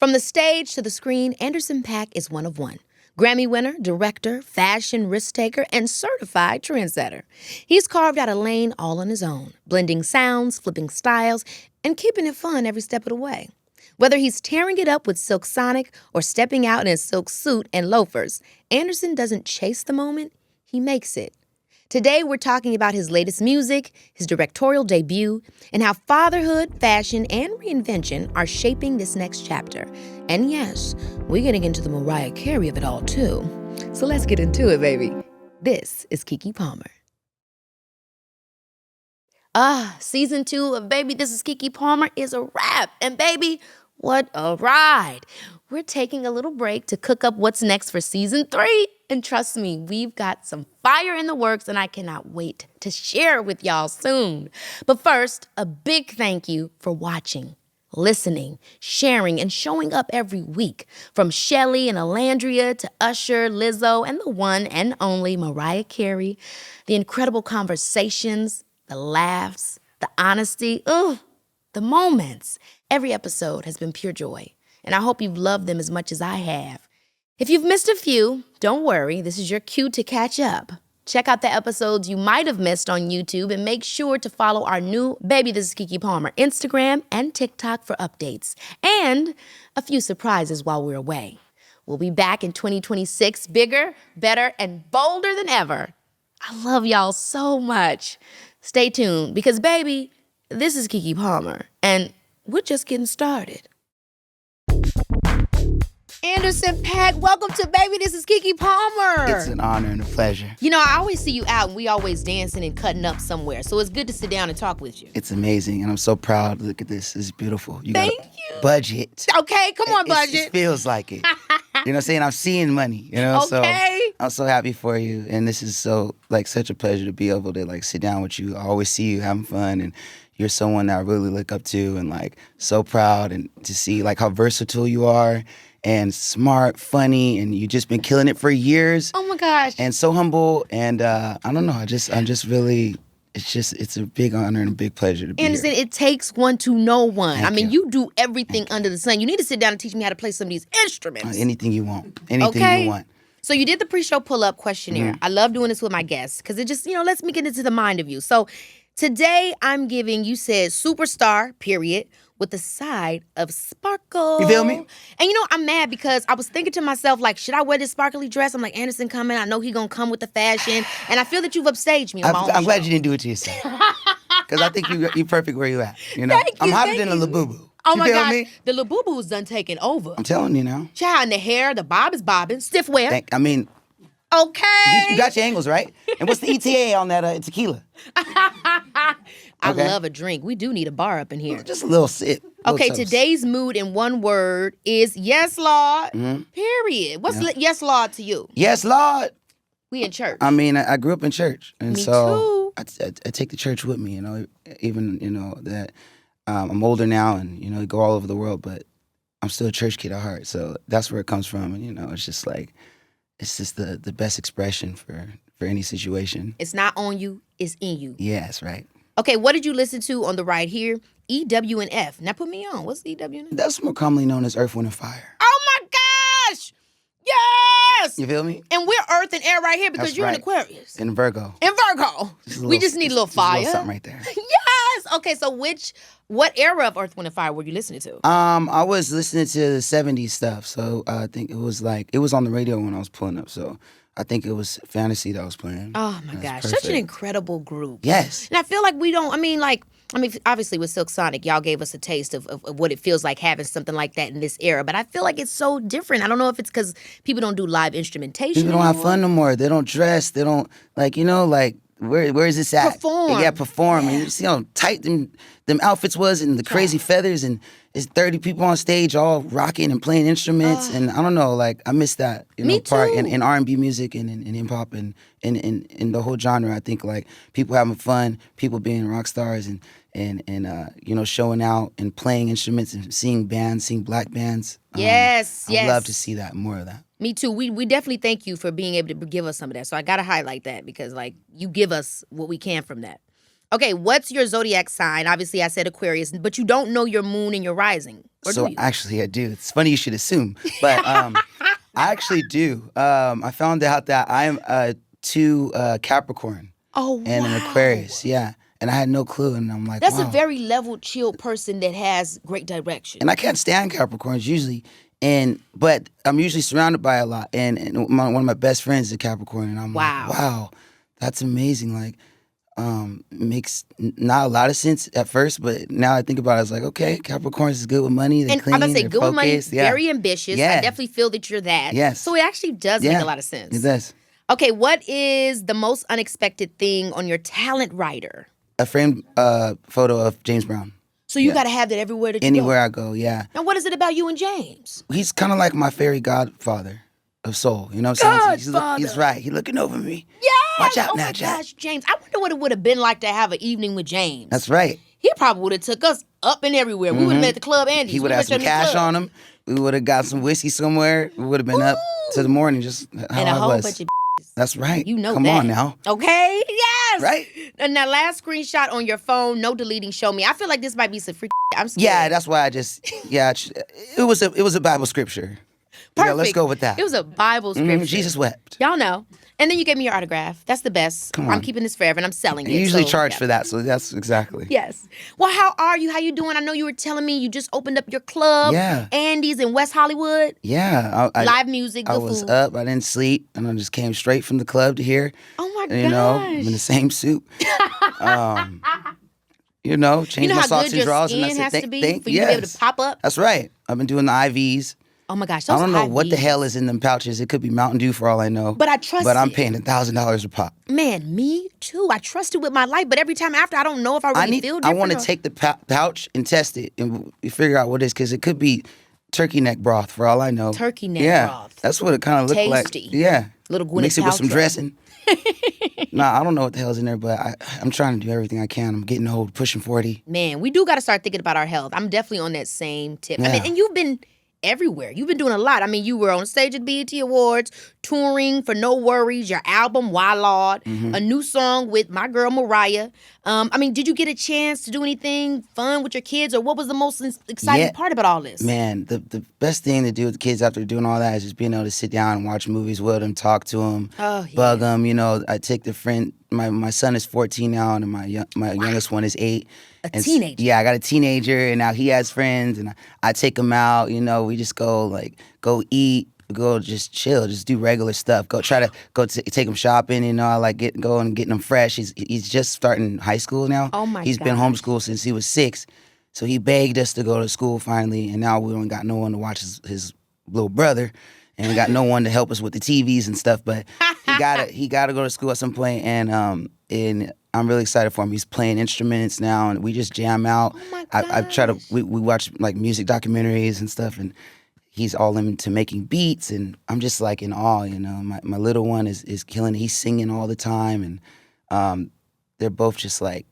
From the stage to the screen, Anderson Paak is one of one. Grammy winner, director, fashion risk taker, and certified trendsetter. He's carved out a lane all on his own, blending sounds, flipping styles, and keeping it fun every step of the way. Whether he's tearing it up with Silk Sonic or stepping out in a silk suit and loafers, Anderson doesn't chase the moment, he makes it. Today, we're talking about his latest music, his directorial debut, and how fatherhood, fashion, and reinvention are shaping this next chapter. And yes, we're getting into the Mariah Carey of it all, too. So let's get into it, baby. This is Keke Palmer. Season 2 of Baby, This is Keke Palmer is a wrap. And baby, what a ride. We're taking a little break to cook up what's next for season 3. And trust me, we've got some fire in the works and I cannot wait to share it with y'all soon. But first, a big thank you for watching, listening, sharing, and showing up every week. From Shelly and Alandria to Usher, Lizzo, and the one and only Mariah Carey. The incredible conversations, the laughs, the honesty, the moments. Every episode has been pure joy. And I hope you've loved them as much as I have. If you've missed a few, don't worry, this is your cue to catch up. Check out the episodes you might have missed on YouTube and make sure to follow our new Baby This is Keke Palmer Instagram and TikTok for updates and a few surprises while we're away. We'll be back in 2026 bigger, better, and bolder than ever. I love y'all so much. Stay tuned because baby, this is Keke Palmer and we're just getting started. Anderson Paak, welcome to Baby, This is Keke Palmer. It's an honor and a pleasure. You know, I always see you out and we always dancing and cutting up somewhere. So it's good to sit down and talk with you. It's amazing, and I'm so proud. Look at this. It's beautiful. Thank got you. Budget. Okay, come on, budget. It feels like it. You know what I'm saying? I'm seeing money, you know? Okay. So I'm so happy for you, and this is such a pleasure to be able to, sit down with you. I always see you having fun, and you're someone that I really look up to, and, so proud, and to see, how versatile you are, and smart, funny, and you've just been killing it for years. Oh my gosh. And so humble, and I don't know, I'm just really, it's a big honor and a big pleasure to be Anderson, here. it takes one to know one. Thank you. You do everything under the sun. You need to sit down and teach me how to play some of these instruments. Anything you want. Anything you want. So you did the pre-show pull-up questionnaire. I love doing this with my guests because it just, lets me get into the mind of you. So today I'm giving, you said superstar, period, with a side of sparkle. You feel me? And I'm mad because I was thinking to myself, should I wear this sparkly dress? I'm like, Anderson coming. I know he gonna come with the fashion. And I feel that you've upstaged me on my own I'm glad show. you didn't do it to yourself. Because I think you're perfect where you at. Thank I'm you, hotter thank than a you. Labubu. Oh you my feel gosh, me? the Labubu's done taken over. I'm telling you now. Child, and the hair, the bob is bobbing, stiff wear. Okay. You got your angles, right? And what's the ETA on that tequila? I love a drink. We do need a bar up in here. Just a little sip. Okay, today's mood in one word is yes, Lord, period. What's yes, Lord to you? Yes, Lord. We in church. I grew up in church. And Me so too. I take the church with me, even, that I'm older now and, I go all over the world, but I'm still a church kid at heart. So that's where it comes from. And, it's just it's just the best expression for any situation. It's not on you, it's in you. Yes, right. Okay, what did you listen to on the ride here? EW and F. Now put me on. What's EW and F? That's more commonly known as Earth, Wind, and Fire. Oh my gosh! Yes! You feel me? And we're Earth and Air right here because That's you're right. in Aquarius. In Virgo. In Virgo. We just need a little fire. A little something right there. Yes! Okay, so what era of Earth, Wind, and Fire were you listening to? I was listening to the 70s stuff, so I think it was on the radio when I was pulling up, so I think it was Fantasy that was playing. Oh my gosh, perfect. such an incredible group. Yes. And I feel like we don't, obviously with Silk Sonic, y'all gave us a taste of what it feels like having something like that in this era, but I feel like it's so different. I don't know if it's because people don't do live instrumentation People don't anymore. have fun no more. They don't dress. They don't, where is this at? Perform. Yeah, perform. And you see how tight them outfits was and the crazy feathers and it's 30 people on stage all rocking and playing instruments. And I don't know, I miss that part in R&B music and in hip hop and in the whole genre. I think people having fun, people being rock stars and showing out and playing instruments and seeing black bands. Yes. I'd love to see that, more of that. Me too. We definitely thank you for being able to give us some of that. So I got to highlight that because you give us what we can from that. Okay, what's your zodiac sign? Obviously, I said Aquarius, but you don't know your moon and your rising. Or So do you? actually, I do. It's funny you should assume, but I actually do. I found out that I'm a 2 Capricorn and an Aquarius. Yeah, and I had no clue, and I'm like, That's wow. a very level, chilled person that has great direction. And I can't stand Capricorns usually, but I'm usually surrounded by a lot. And one of my best friends is a Capricorn, and I'm like, wow, that's amazing. Like, makes not a lot of sense at first, but now I think about it, I was like, okay, Capricorns is good with money. They're clean, I'm gonna say they're good with money, focused. very ambitious. Yeah. I definitely feel that you're that. Yes. So it actually does make a lot of sense. It does. Okay, what is the most unexpected thing on your talent rider? A framed photo of James Brown. So you got to have that everywhere that you Anywhere go. I go, yeah. Now, what is it about you and James? He's kind of like my fairy godfather of soul. You know what I'm saying? He's right. He's looking over me. Yes! Watch out oh now, my Jack. gosh, James. I wonder what it would have been like to have an evening with James. That's right. He probably would have took us up and everywhere. We would have been at the club, Andy's. He would have had some cash on him. We would have got some whiskey somewhere. We would have been up to the morning just how and a I whole was. bunch of That's right. You know Come that. on now. Okay? Yes. Right? And that last screenshot on your phone, no deleting, show me. I feel like this might be some freak. I'm scared. Yeah, that's why it was a Bible scripture. Perfect. Yeah, let's go with that. It was a Bible scripture. Jesus wept. Y'all know. And then you gave me your autograph. That's the best. Come on. I'm keeping this forever and I'm selling it. You usually so, charge for that, so that's exactly. Yes. Well, how are you? How you doing? I know you were telling me you just opened up your club. Yeah. Andy's in West Hollywood. Yeah. Live music, good I was food. up. I didn't sleep, and I just came straight from the club to here. Oh my You know, gosh. I'm in the same suit. Changed my socks and drawers, and How good your skin has to be thank for you to be able to pop up? That's right. I've been doing the IVs. Oh my gosh, I those don't know what the IVs. hell is in them pouches. It could be Mountain Dew for all I know. But I trust But I'm it. paying $1,000 a pop. Man, me too. I trust it with my life, but every time after, I don't know if I really feel I different. want to take the pouch and test it and figure out what it is, because it could be turkey neck broth for all I know. Turkey neck broth. That's what it kind of looked like. Tasty. Yeah. Little Gwyneth Mix it with some Paltrow. dressing. Nah, I don't know what the hell's in there, but I'm trying to do everything I can. I'm getting old, pushing 40. Man, we do got to start thinking about our health. I'm definitely on that same tip. I Yeah. mean, and you've been everywhere. You've been doing a lot. I mean, you were on stage at BET Awards, touring for No Worries, your album, Why Lord, a new song with my girl Mariah. I mean, did you get a chance to do anything fun with your kids, or what was the most exciting part about all this? Man, the best thing to do with the kids after doing all that is just being able to sit down and watch movies with them, talk to them, bug them. You know, I take the friend. My son is 14 now, and my youngest one is 8. A teenager. Yeah, I got a teenager, and now he has friends, and I take him out. You know, we just go eat, go just chill, just do regular stuff. Take him shopping. You know, I like getting him fresh. He's just starting high school now. Oh my He's been homeschooled since he was 6, so he begged us to go to school finally, and now we don't got no one to watch his little brother. And we got no one to help us with the TVs and stuff, but he gotta go to school at some point, and I'm really excited for him. He's playing instruments now, and we just jam out. Oh my I try to we watch like music documentaries and stuff, and he's all into making beats, and I'm just like in awe. You know, my little one is killing it. He's singing all the time, and they're both just like.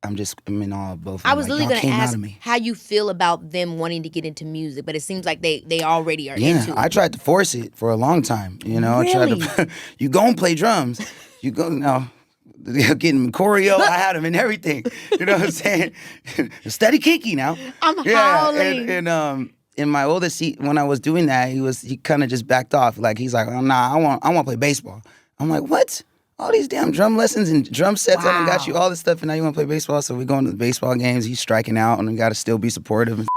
I'm in awe of both of them. I was like, literally going to came out ask of me. how you feel about them wanting to get into music, but it seems like they already are into it. I tried to force it for a long time. You know, Really? I tried to. You go and play drums. You go now. Getting choreo, I had him in everything. You know what I'm saying? Study Keke now. I'm howling. And my oldest, when I was doing that, he kind of just backed off. Like he's like, oh, nah, I want to play baseball. I'm like, what? All these damn drum lessons and drum sets. I done got you all this stuff, and now you want to play baseball. So we're going to the baseball games. He's striking out, and we got to still be supportive.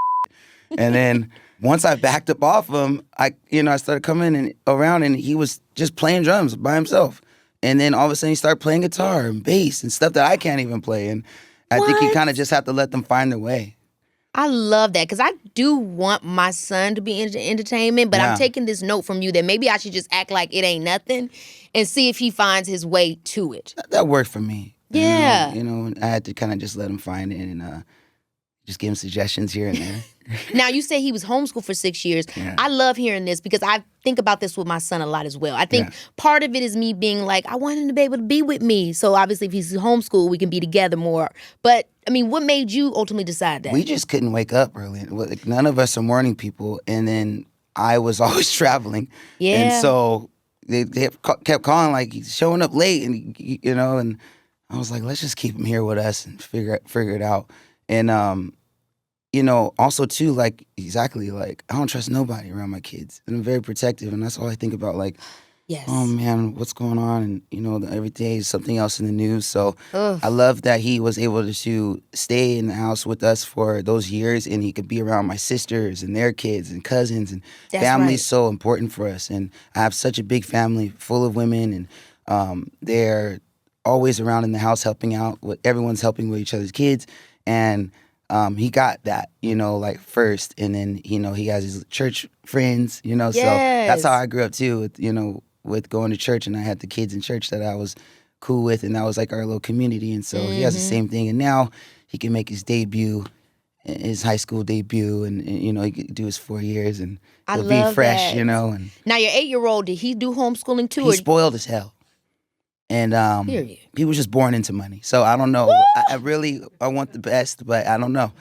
And then once I backed up off him, I started coming around, and he was just playing drums by himself. And then all of a sudden, he started playing guitar and bass and stuff that I can't even play. And I think you kind of just have to let them find their way. I love that, because I do want my son to be into entertainment, but I'm taking this note from you that maybe I should just act like it ain't nothing and see if he finds his way to it. That worked for me. Yeah. You know, I had to kind of just let him find it and just give him suggestions here and there. Now, you say he was homeschooled for 6 years. Yeah. I love hearing this because I think about this with my son a lot as well. I think part of it is me being like, I want him to be able to be with me. So obviously if he's homeschooled, we can be together more. But I mean, what made you ultimately decide that? We just couldn't wake up early. Like, none of us are morning people. And then I was always traveling. Yeah. And so they kept calling, like, he's showing up late. And, you know, and I was like, let's just keep him here with us and figure it out. And also too, like exactly, like I don't trust nobody around my kids, and I'm very protective, and that's all I think about. Like, oh Yes. man, what's going on? And every day is something else in the news. So Ugh. I love that he was able to stay in the house with us for those years, and he could be around my sisters and their kids and cousins, and That's family is right. so important for us. And I have such a big family full of women, and they're always around in the house helping out. Everyone's helping with each other's kids, and he got that, like first, and then he has his church friends, so that's how Yes. I grew up too, with going to church, and I had the kids in church that I was cool with, and that was like our little community, and so he has the same thing, and now he can make his debut, his high school debut, and he could do his 4 years, and I he'll be love fresh, that. and Now, your 8-year-old, did he do homeschooling too? he's spoiled as hell. And Period. he was just born into money. So I don't know. I want the best, but I don't know.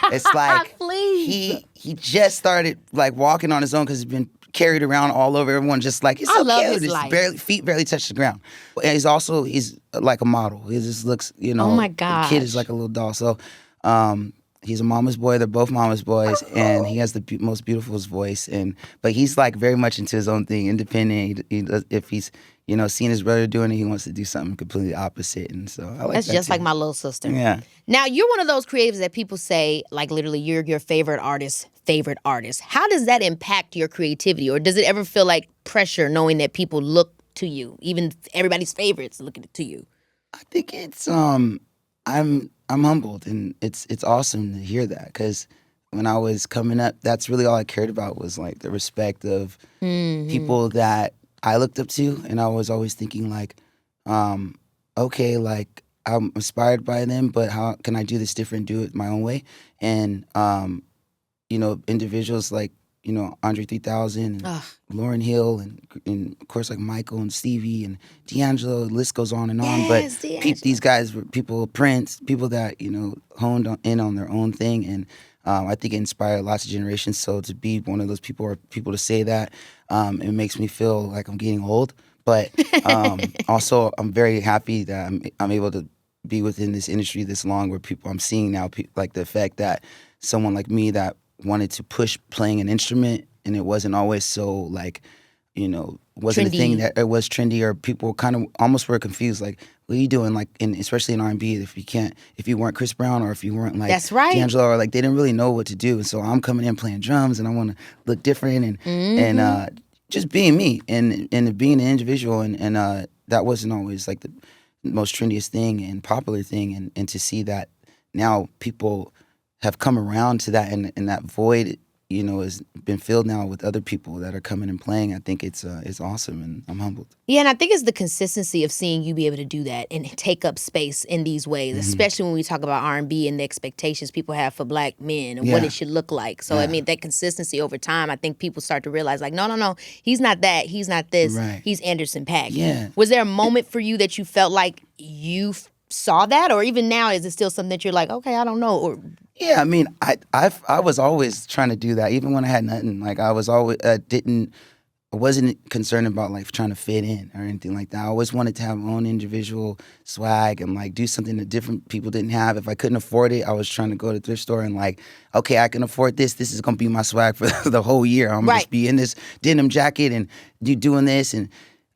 It's like Please. he just started like walking on his own because he's been carried around all over. Everyone just like, he's I so love cute. his His life. feet barely touch the ground. And he's like a model. He just looks, Oh my the kid is gosh. like a little doll. So he's a mama's boy. They're both mama's boys, and he has the most beautiful voice. But he's like very much into his own thing, independent. He does, if he's seeing his brother doing it, he wants to do something completely opposite. And so I like That's that just too. like my little sister. Yeah. Now, you're one of those creatives that people say, like literally, you're your favorite artist. How does that impact your creativity? Or does it ever feel like pressure knowing that people look to you, even everybody's favorites looking to you? I think it's I'm humbled, and it's awesome to hear that, because when I was coming up, that's really all I cared about, was like the respect of people that I looked up to, and I was always thinking like, okay, like I'm inspired by them, but how can I do this different, do it my own way? And individuals like Andre 3000 and Ugh. Lauryn Hill, and of course like Michael and Stevie and D'Angelo. The list goes on and on. But Yes, D'Angelo. these guys were people, Prince, people that honed in on their own thing, and I think it inspired lots of generations. So to be one of those people, or people to say that, it makes me feel like I'm getting old. But also, I'm very happy that I'm able to be within this industry this long, where I'm seeing now, like the effect that someone like me that wanted to push playing an instrument, and it wasn't always so like, wasn't a thing Trendy. that it was trendy, or people kind of almost were confused, like, what are you doing? Like, especially in R&B, if you weren't Chris Brown, or if you weren't like That's right. D'Angelo, or like, they didn't really know what to do. And so I'm coming in playing drums, and I want to look different, and just being me, and being an individual, and that wasn't always like the most trendiest thing and popular thing, and to see that now people have come around to that, and that void, has been filled now with other people that are coming and playing. I think it's awesome, and I'm humbled. Yeah, and I think it's the consistency of seeing you be able to do that and take up space in these ways, especially when we talk about R&B and the expectations people have for black men and what Yeah. it should look like. So, I mean, that consistency over time, I think people start to realize, like, no, he's not that. He's not this. Right. He's Anderson Paak. Yeah. Was there a moment for you that you felt like you saw that? Or even now, is it still something that you're like, okay, I don't know? Or Yeah, I mean, I was always trying to do that, even when I had nothing. Like, I was always I wasn't concerned about like trying to fit in or anything like that. I always wanted to have my own individual swag, and like do something that different people didn't have. If I couldn't afford it, I was trying to go to the thrift store and like, okay, I can afford this. This is gonna be my swag for the whole year. I'm gonna just be in this denim jacket and doing this, and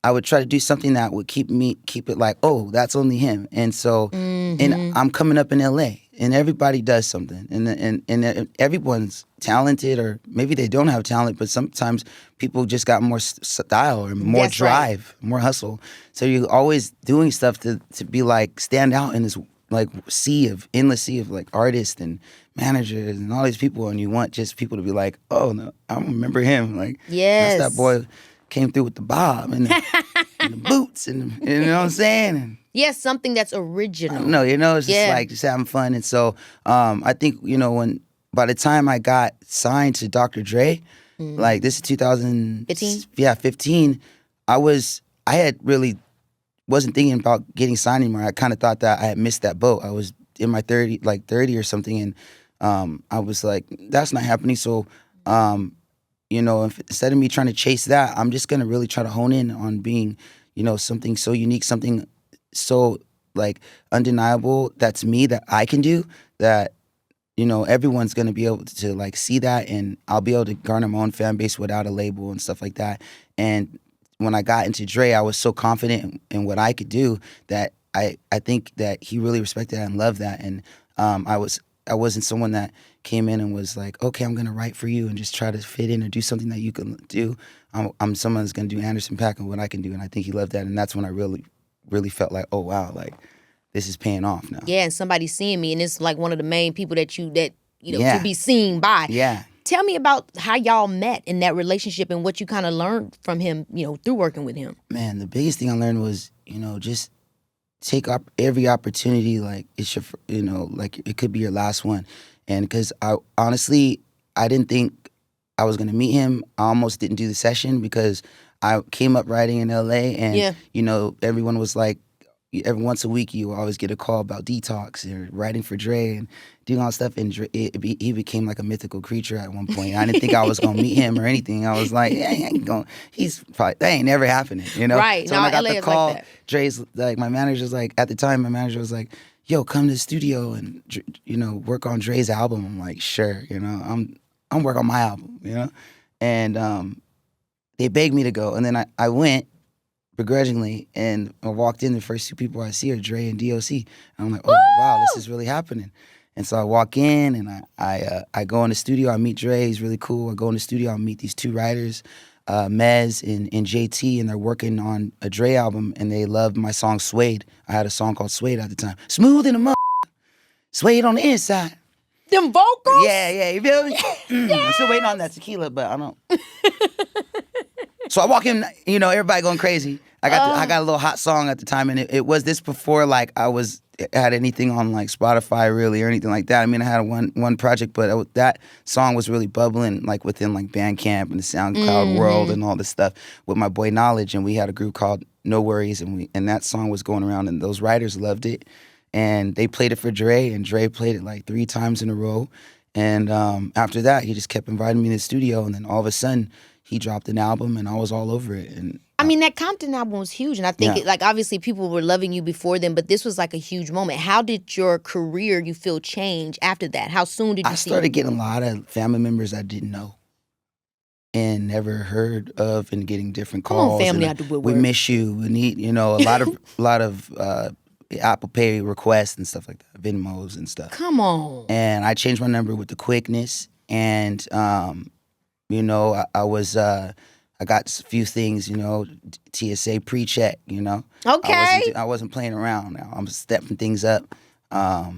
I would try to do something that would keep it like, oh, that's only him. And so, and I'm coming up in LA, and everybody does something, and everyone's talented, or maybe they don't have talent, but sometimes people just got more style, or more That's right. drive, more hustle. So you're always doing stuff to be like, stand out in this like endless sea of like artists and managers and all these people, and you want just people to be like, oh no, I remember him, like, Yes. that's that boy. Came through with the bob and the boots, and you know what I'm saying? And yes, something that's original. no, it's just like just having fun. And so I think, when by the time I got signed to Dr. Dre, like this is 2015. 15? Yeah, 15. I had really wasn't thinking about getting signed anymore. I kind of thought that I had missed that boat. I was in my 30 or something, and I was like, that's not happening. So instead of me trying to chase that, I'm just gonna really try to hone in on being, something so unique, something so like undeniable. That's me that I can do that. Everyone's gonna be able to like see that, and I'll be able to garner my own fan base without a label and stuff like that. And when I got into Dre, I was so confident in what I could do that I think that he really respected that and loved that. And I wasn't someone that came in and was like, okay, I'm gonna write for you and just try to fit in or do something that you can do. I'm someone that's gonna do Anderson Paak and what I can do, and I think he loved that. And that's when I really felt like, oh wow, like this is paying off now. Yeah, and somebody's seeing me, and it's like one of the main people that to be seen by. Yeah. Tell me about how y'all met in that relationship and what you kind of learned from him, through working with him. Man, the biggest thing I learned was, just take up every opportunity like it's your, like it could be your last one. And because I didn't think I was gonna meet him. I almost didn't do the session because I came up writing in LA, and everyone was like, every once a week you always get a call about Detox or writing for Dre and doing all that stuff. And he became like a mythical creature at one point. I didn't think I was gonna meet him or anything. I was like, yeah, he ain't going. That ain't never happening, Right. So when I got LA the is call, like that. Dre's like, my manager's like, at the time, my manager was like, yo, come to the studio and work on Dre's album. I'm like, sure, I'm working on my album, and they begged me to go, and then I went begrudgingly, and I walked in. The first two people I see are Dre and DOC. And I'm like, oh wow, this is really happening. And so I walk in, and I go in the studio. I meet Dre. He's really cool. I go in the studio. I meet these two writers, Mez and JT, and they're working on a Dre album, and they loved my song Suede. I had a song called Suede at the time. Smooth in the mother, suede on the inside. Them vocals? Yeah, you feel me? I'm still waiting on that tequila, but I don't. So I walk in, everybody going crazy. I got a little hot song at the time, and it was this before like had anything on like Spotify really or anything like that. I mean, I had one project, but that song was really bubbling like within like Bandcamp and the SoundCloud world and all this stuff with my boy Knowledge, and we had a group called No Worries, and that song was going around, and those writers loved it, and they played it for Dre, and Dre played it like 3 times in a row, and after that he just kept inviting me to the studio, and then all of a sudden he dropped an album, and I was all over it. And I mean, that Compton album was huge, and I think obviously people were loving you before then, but this was like a huge moment. How did your career, you feel, change after that? How soon did you see? I started getting a lot of family members I didn't know and never heard of, and getting different calls. Come on, family out the woodwork. We miss you. We need, a lot of Apple Pay requests and stuff like that, Venmos and stuff. Come on. And I changed my number with the quickness, and I got a few things, TSA pre-check, Okay. I wasn't playing around now. I'm stepping things up. I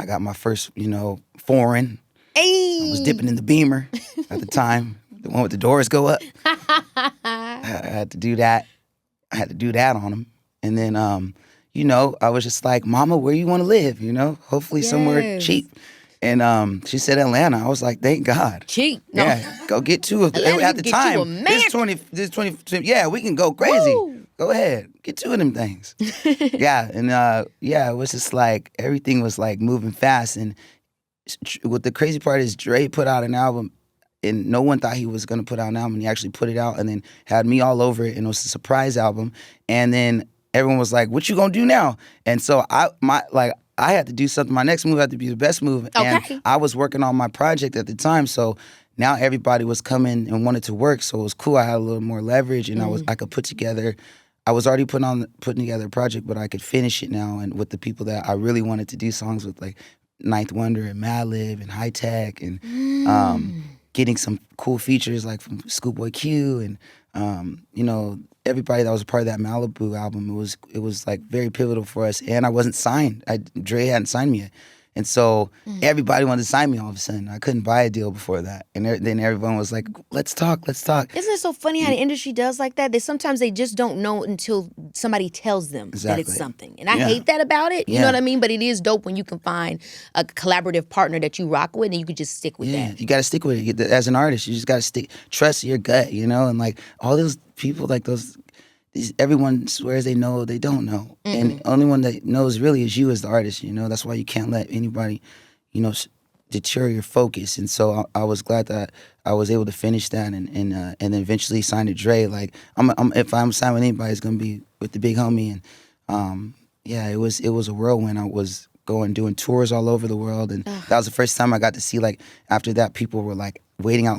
got my first, foreign. Hey. I was dipping in the Beamer at the time, the one with the doors go up. I had to do that. I had to do that on him. And then, I was just like, Mama, where you want to live, Hopefully somewhere cheap. And she said Atlanta. I was like, thank God. Cheap. No. Yeah, go get two of them. At the time, this 20, yeah, we can go crazy. Woo. Go ahead, get 2 of them things. Yeah, and it was just like, everything was like moving fast. And what the crazy part is, Dre put out an album, and no one thought he was going to put out an album. And he actually put it out, and then had me all over it, and it was a surprise album. And then everyone was like, what you gonna do now? And so I had to do something. My next move had to be the best move. Okay. And I was working on my project at the time, so now everybody was coming and wanted to work, so it was cool. I had a little more leverage, and I could put together. I was already putting together a project, but I could finish it now, and with the people that I really wanted to do songs with, like Ninth Wonder and Madlib and High Tech, and getting some cool features like from Schoolboy Q and everybody that was a part of that Malibu album. It was like very pivotal for us, and I wasn't signed. Dre hadn't signed me yet, and so everybody wanted to sign me all of a sudden. I couldn't buy a deal before that, and then everyone was like, "Let's talk." Isn't it so funny how the industry does like that? Sometimes they just don't know until somebody tells them that it's something, and I hate that about it. You know what I mean? But it is dope when you can find a collaborative partner that you rock with, and you can just stick with that. You got to stick with it as an artist. You just got to trust your gut, and like all those people, like everyone swears they know, they don't know. And the only one that knows really is you as the artist, That's why you can't let anybody, deter your focus. And so I was glad that I was able to finish that and then eventually sign to Dre. Like, if I'm signing with anybody, it's going to be with the big homie. And it was a whirlwind. I was doing tours all over the world, and that was the first time I got to see, like, after that, people were like waiting out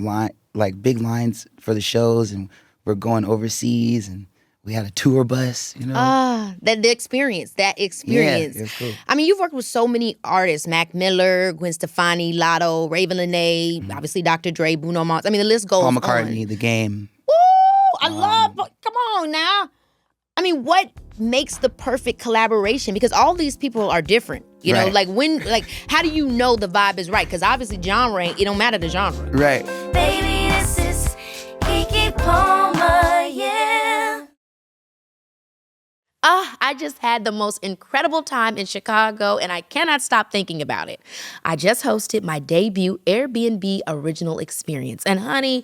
big lines for the shows, and we're going overseas, and we had a tour bus, That experience. Yeah, it was cool. I mean, you've worked with so many artists: Mac Miller, Gwen Stefani, Lotto, Raven Lenae, obviously Dr. Dre, Bruno Mars. I mean, the list goes Paul on. McCartney, The Game. Woo! I love. Come on now. I mean, what makes the perfect collaboration? Because all these people are different. You know, Right. how do you know the vibe is right? Because obviously genre, it don't matter the genre. Right. Baby, this is Keke Palmer, yeah. I just had the most incredible time in Chicago, and I cannot stop thinking about it. I just hosted my debut Airbnb original experience, and honey,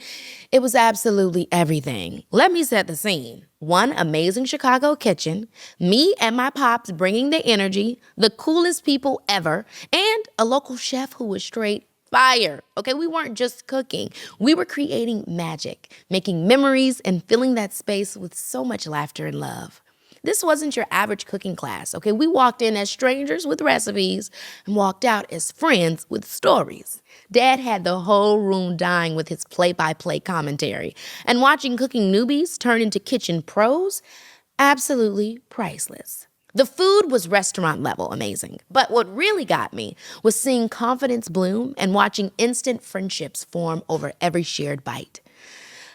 it was absolutely everything. Let me set the scene. One amazing Chicago kitchen, me and my pops bringing the energy, the coolest people ever, and a local chef who was straight fire. Okay, we weren't just cooking. We were creating magic, making memories, and filling that space with so much laughter and love. This wasn't your average cooking class, okay? We walked in as strangers with recipes and walked out as friends with stories. Dad had the whole room dying with his play-by-play commentary. And watching cooking newbies turn into kitchen pros, absolutely priceless. The food was restaurant level amazing, but what really got me was seeing confidence bloom and watching instant friendships form over every shared bite.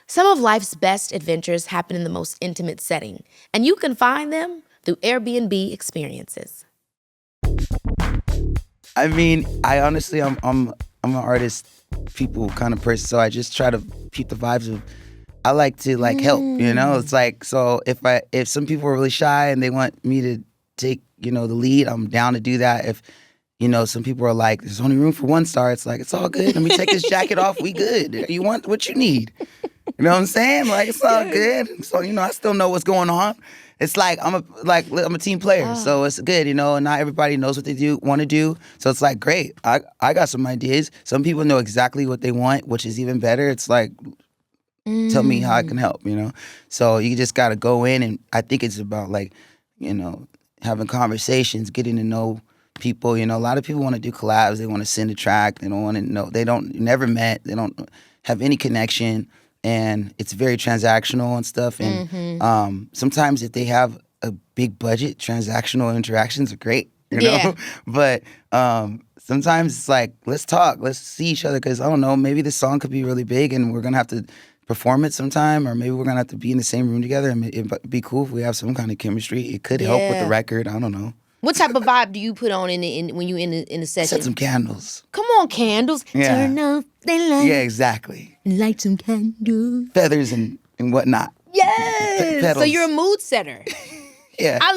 Some of life's best adventures happen in the most intimate setting, and you can find them through Airbnb experiences. I mean, I'm an artist, people kind of person, so I just try to keep the vibes of. I like to help, It's like, so if some people are really shy and they want me to take the lead, I'm down to do that. If some people are like, there's only room for one star, it's like, it's all good. Let me take this jacket off. We good. You want what you need. You know what I'm saying? Like, it's all good. So, I still know what's going on. It's like I'm a team player, so it's good, and not everybody knows what they want to do. So it's like, great. I got some ideas. Some people know exactly what they want, which is even better. It's like, tell me how I can help, So you just got to go in, and I think it's about having conversations, getting to know people. A lot of people want to do collabs. They want to send a track. They don't want to know. They don't never met. They don't have any connection. And it's very transactional and stuff. And sometimes if they have a big budget, transactional interactions are great, you know? Yeah. But sometimes it's like, let's talk, let's see each other, because I don't know, maybe this song could be really big and we're going to have to perform it sometime, or maybe we're going to have to be in the same room together, and it'd be cool if we have some kind of chemistry. It could help with the record. I don't know. What type of vibe do you put on when you in the session? Set some candles. Come on, candles. Yeah. Turn off the light. Yeah, exactly. Light some candles. Feathers and whatnot. Yes. Petals. So you're a mood setter. Yeah. I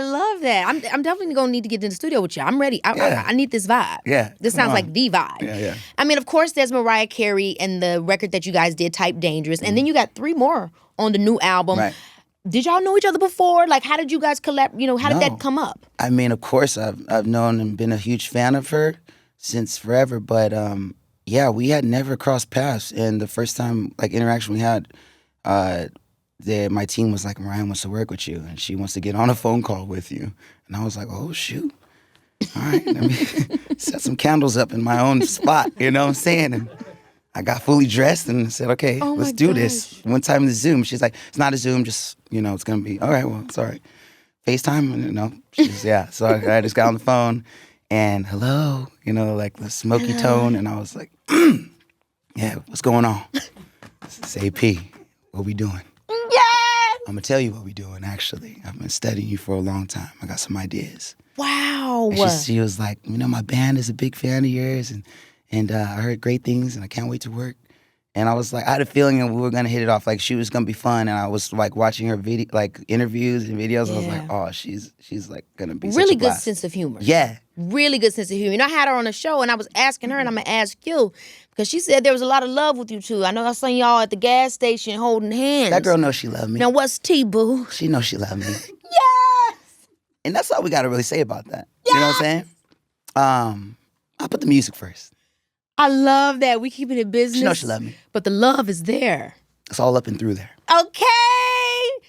love that. I'm definitely gonna need to get in the studio with you. I'm ready. I need this vibe. Yeah. This sounds like the vibe. Yeah. I mean, of course, there's Mariah Carey and the record that you guys did, Type Dangerous, and then you got 3 more on the new album. Right. Did y'all know each other before? Like, how did you guys collab? How did that come up? I mean, of course, I've known and been a huge fan of her since forever. But we had never crossed paths. And the first time interaction we had, my team was like, Mariah wants to work with you, and she wants to get on a phone call with you. And I was like, oh shoot, all right, let me set some candles up in my own spot. You know what I'm saying? And I got fully dressed and said, okay, let's do this. One time in the Zoom, she's like, it's not a Zoom, just, it's going to be, all right, well, it's all right. FaceTime, So I just got on the phone and hello, the smoky tone. And I was like, yeah, what's going on? It's AP, what we doing? Yes! I'm going to tell you what we doing, actually. I've been studying you for a long time. I got some ideas. Wow. And she was like, my band is a big fan of yours, and I heard great things, and I can't wait to work. And I was like, I had a feeling that we were gonna hit it off. Like, she was gonna be fun. And I was like watching her video, interviews and videos. I was like, oh, she's like gonna be really such a good blast. sense of humor. Yeah, really good sense of humor. I had her on the show, and I was asking her, and I'm gonna ask you, because she said there was a lot of love with you two. I know I saw y'all at the gas station holding hands. that girl knows she loved me. Now what's T-Boo? She knows she loved me. Yes. And that's all we gotta really say about that. Yes! You know what I'm saying? I put the music first. I love that. We keep it in business. She knows she love me. But the love is there. It's all up and through there. Okay.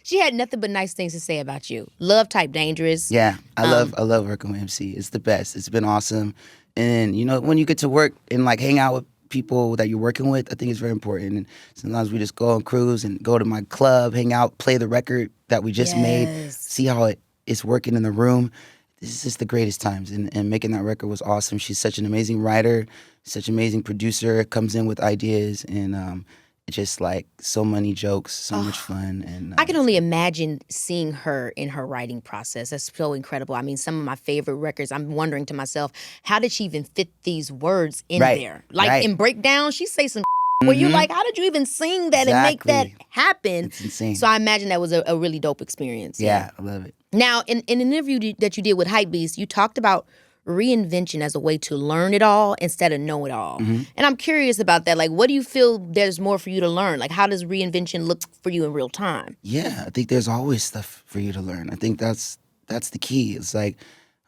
She had nothing but nice things to say about you. Love Type Dangerous. Yeah, I love working with MC. It's the best. It's been awesome. And when you get to work and like hang out with people that you're working with, I think it's very important. And sometimes we just go on cruise and go to my club, hang out, play the record that we just made, see how it's working in the room. This is just the greatest times. And making that record was awesome. She's such an amazing writer, such an amazing producer, comes in with ideas, and just like so many jokes, so much fun. And I can only imagine seeing her in her writing process. That's so incredible. I mean, some of my favorite records, I'm wondering to myself, how did she even fit these words in there? Like in Breakdown, she say some where you like, how did you even sing that and make that happen? It's insane. So I imagine that was a really dope experience. Yeah, I love it. Now, in an interview that you did with Hypebeast, you talked about reinvention as a way to learn it all instead of know it all. And I'm curious about that. Like, what do you feel there's more for you to learn? Like, how does reinvention look for you in real time? Yeah, I think there's always stuff for you to learn. I think that's the key. It's like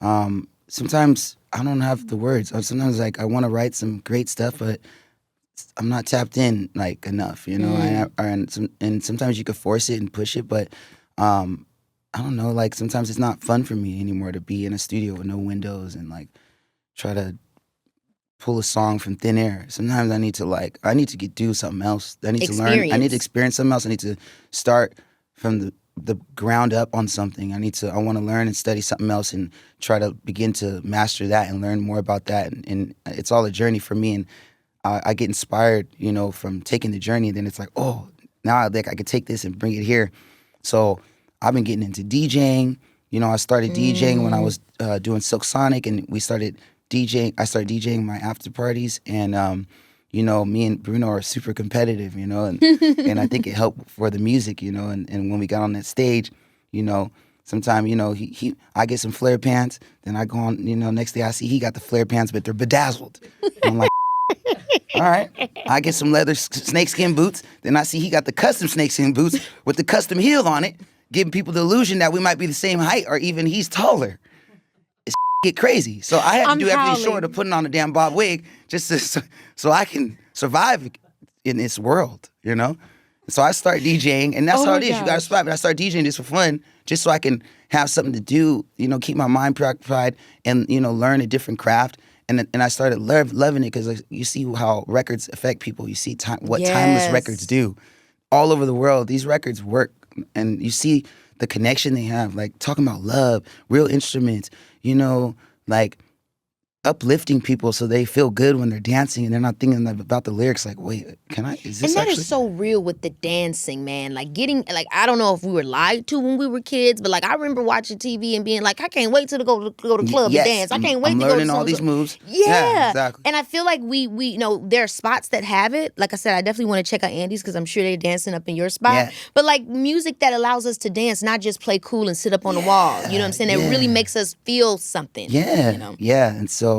sometimes I don't have the words. Or sometimes like I want to write some great stuff, but I'm not tapped in like enough, and sometimes you could force it and push it, but I don't know, like sometimes it's not fun for me anymore to be in a studio with no windows and like try to pull a song from thin air. Sometimes I need to do something else. I need to learn. I need to experience something else. I need to start from the ground up on something. I want to learn and study something else and try to begin to master that and learn more about that. And it's all a journey for me. And I get inspired, from taking the journey. And then it's like, oh, now I could take this and bring it here. So I've been getting into DJing. I started DJing when I was doing Silk Sonic, and we started DJing. I started DJing my after parties, and me and Bruno are super competitive, and and I think it helped for the music, and when we got on that stage, sometimes I get some flare pants, then I go on, next day I see he got the flare pants, but they're bedazzled. I'm like, all right. I get some leather snakeskin boots, then I see he got the custom snakeskin boots with the custom heel on it, giving people the illusion that we might be the same height or even he's taller. It's get crazy. So I had to do everything short of putting on a damn bob wig just so I can survive in this world, So I start DJing, and that's how it is. You gotta survive. But I start DJing just for fun, just so I can have something to do, keep my mind preoccupied and, learn a different craft. And I started loving it because you see how records affect people. You see timeless records do. All over the world, these records work. And you see the connection they have, like talking about love, real instruments, like uplifting people so they feel good when they're dancing and they're not thinking about the lyrics. Like, wait, is this And that actually? is so real with the dancing, man. Like I don't know if we were lied to when we were kids, but like I remember watching TV and being like, I can't wait to go to club and dance. I can't wait to go to learning all these moves. Yeah, exactly. And I feel like we there are spots that have it. Like I said, I definitely want to check out Andy's because I'm sure they're dancing up in your spot. Yeah. But like music that allows us to dance, not just play cool and sit up on the wall. You know what I'm saying? That really makes us feel something. Yeah, yeah. And so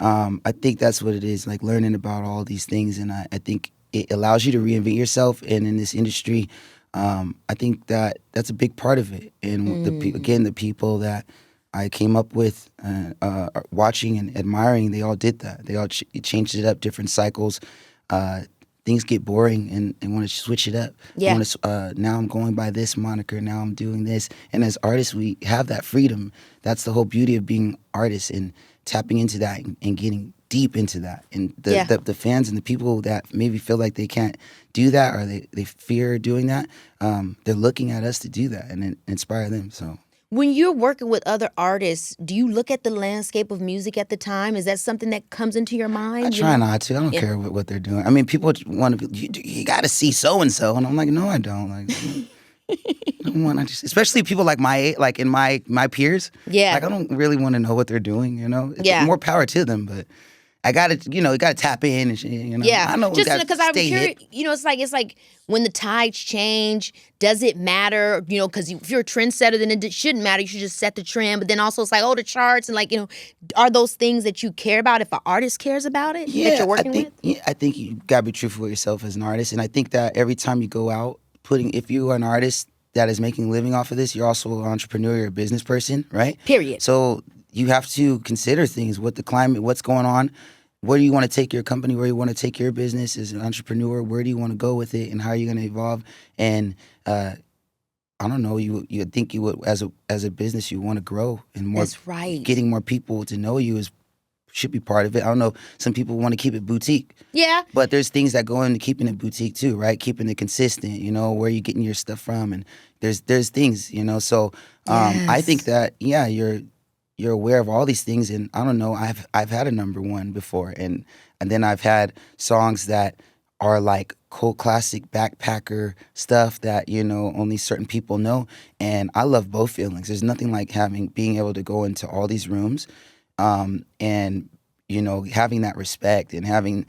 I think that's what it is, like learning about all these things. And I think it allows you to reinvent yourself. And in this industry, I think that's a big part of it. And the people that I came up with, watching and admiring, they all did that. They all changed it up, different cycles. Things get boring and want to switch it up. Yeah. Now I'm going by this moniker. Now I'm doing this. And as artists, we have that freedom. That's the whole beauty of being artists and tapping into that and getting deep into that. And the fans and the people that maybe feel like they can't do that or they fear doing that, they're looking at us to do that and inspire them. So when you're working with other artists, do you look at the landscape of music at the time? Is that something that comes into your mind? I try not to. I don't care what they're doing. I mean, people want to be, you got to see so-and-so. And I'm like, no, I don't. Like, I don't want to, especially people like in my peers. Yeah. Like, I don't really want to know what they're doing, Yeah. More power to them, but I gotta, you gotta tap in and shit, Yeah. I know just because I'm curious, it's like when the tides change, does it matter? Because if you're a trendsetter, then it shouldn't matter. You should just set the trend. But then also it's like, the charts and like, are those things that you care about if an artist cares about it that you're working with? Yeah, I think you gotta be truthful with yourself as an artist. And I think that every time you go out, if you are an artist that is making a living off of this, you're also an entrepreneur, you're a business person, right? Period. So you have to consider things, what the climate, what's going on. Where do you want to take your company? Where do you want to take your business as an entrepreneur? Where do you want to go with it? And how are you going to evolve? And I don't know, you think you would, as a business, you want to grow and more. That's right. Getting more people to know you should be part of it. I don't know. Some people want to keep it boutique. Yeah. But there's things that go into keeping it boutique too, right? Keeping it consistent, where you getting your stuff from, and there's things, So I think that you're aware of all these things, and I don't know. I've had a number one before, and then I've had songs that are like cult classic backpacker stuff that only certain people know, and I love both feelings. There's nothing like being able to go into all these rooms, and having that respect and having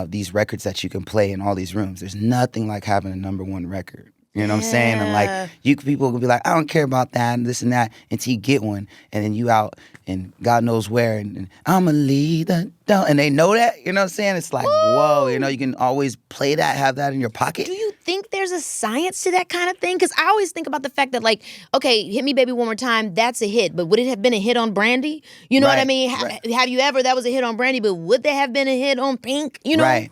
these records that you can play in all these rooms. There's nothing like having a number one record. You know what I'm saying? And like people will be like, I don't care about that and this and that until you get one, and then you out and God knows where, and I'm a leader, and they know that. You know what I'm saying? It's like, whoa, you can always play that, have that in your pocket. Do you think there's a science to that kind of thing? Because I always think about the fact that, like, okay, Hit Me Baby One More Time, that's a hit, but would it have been a hit on Brandy? You know what I mean? Right. Have you ever, that was a hit on Brandy, but would there have been a hit on Pink? Right.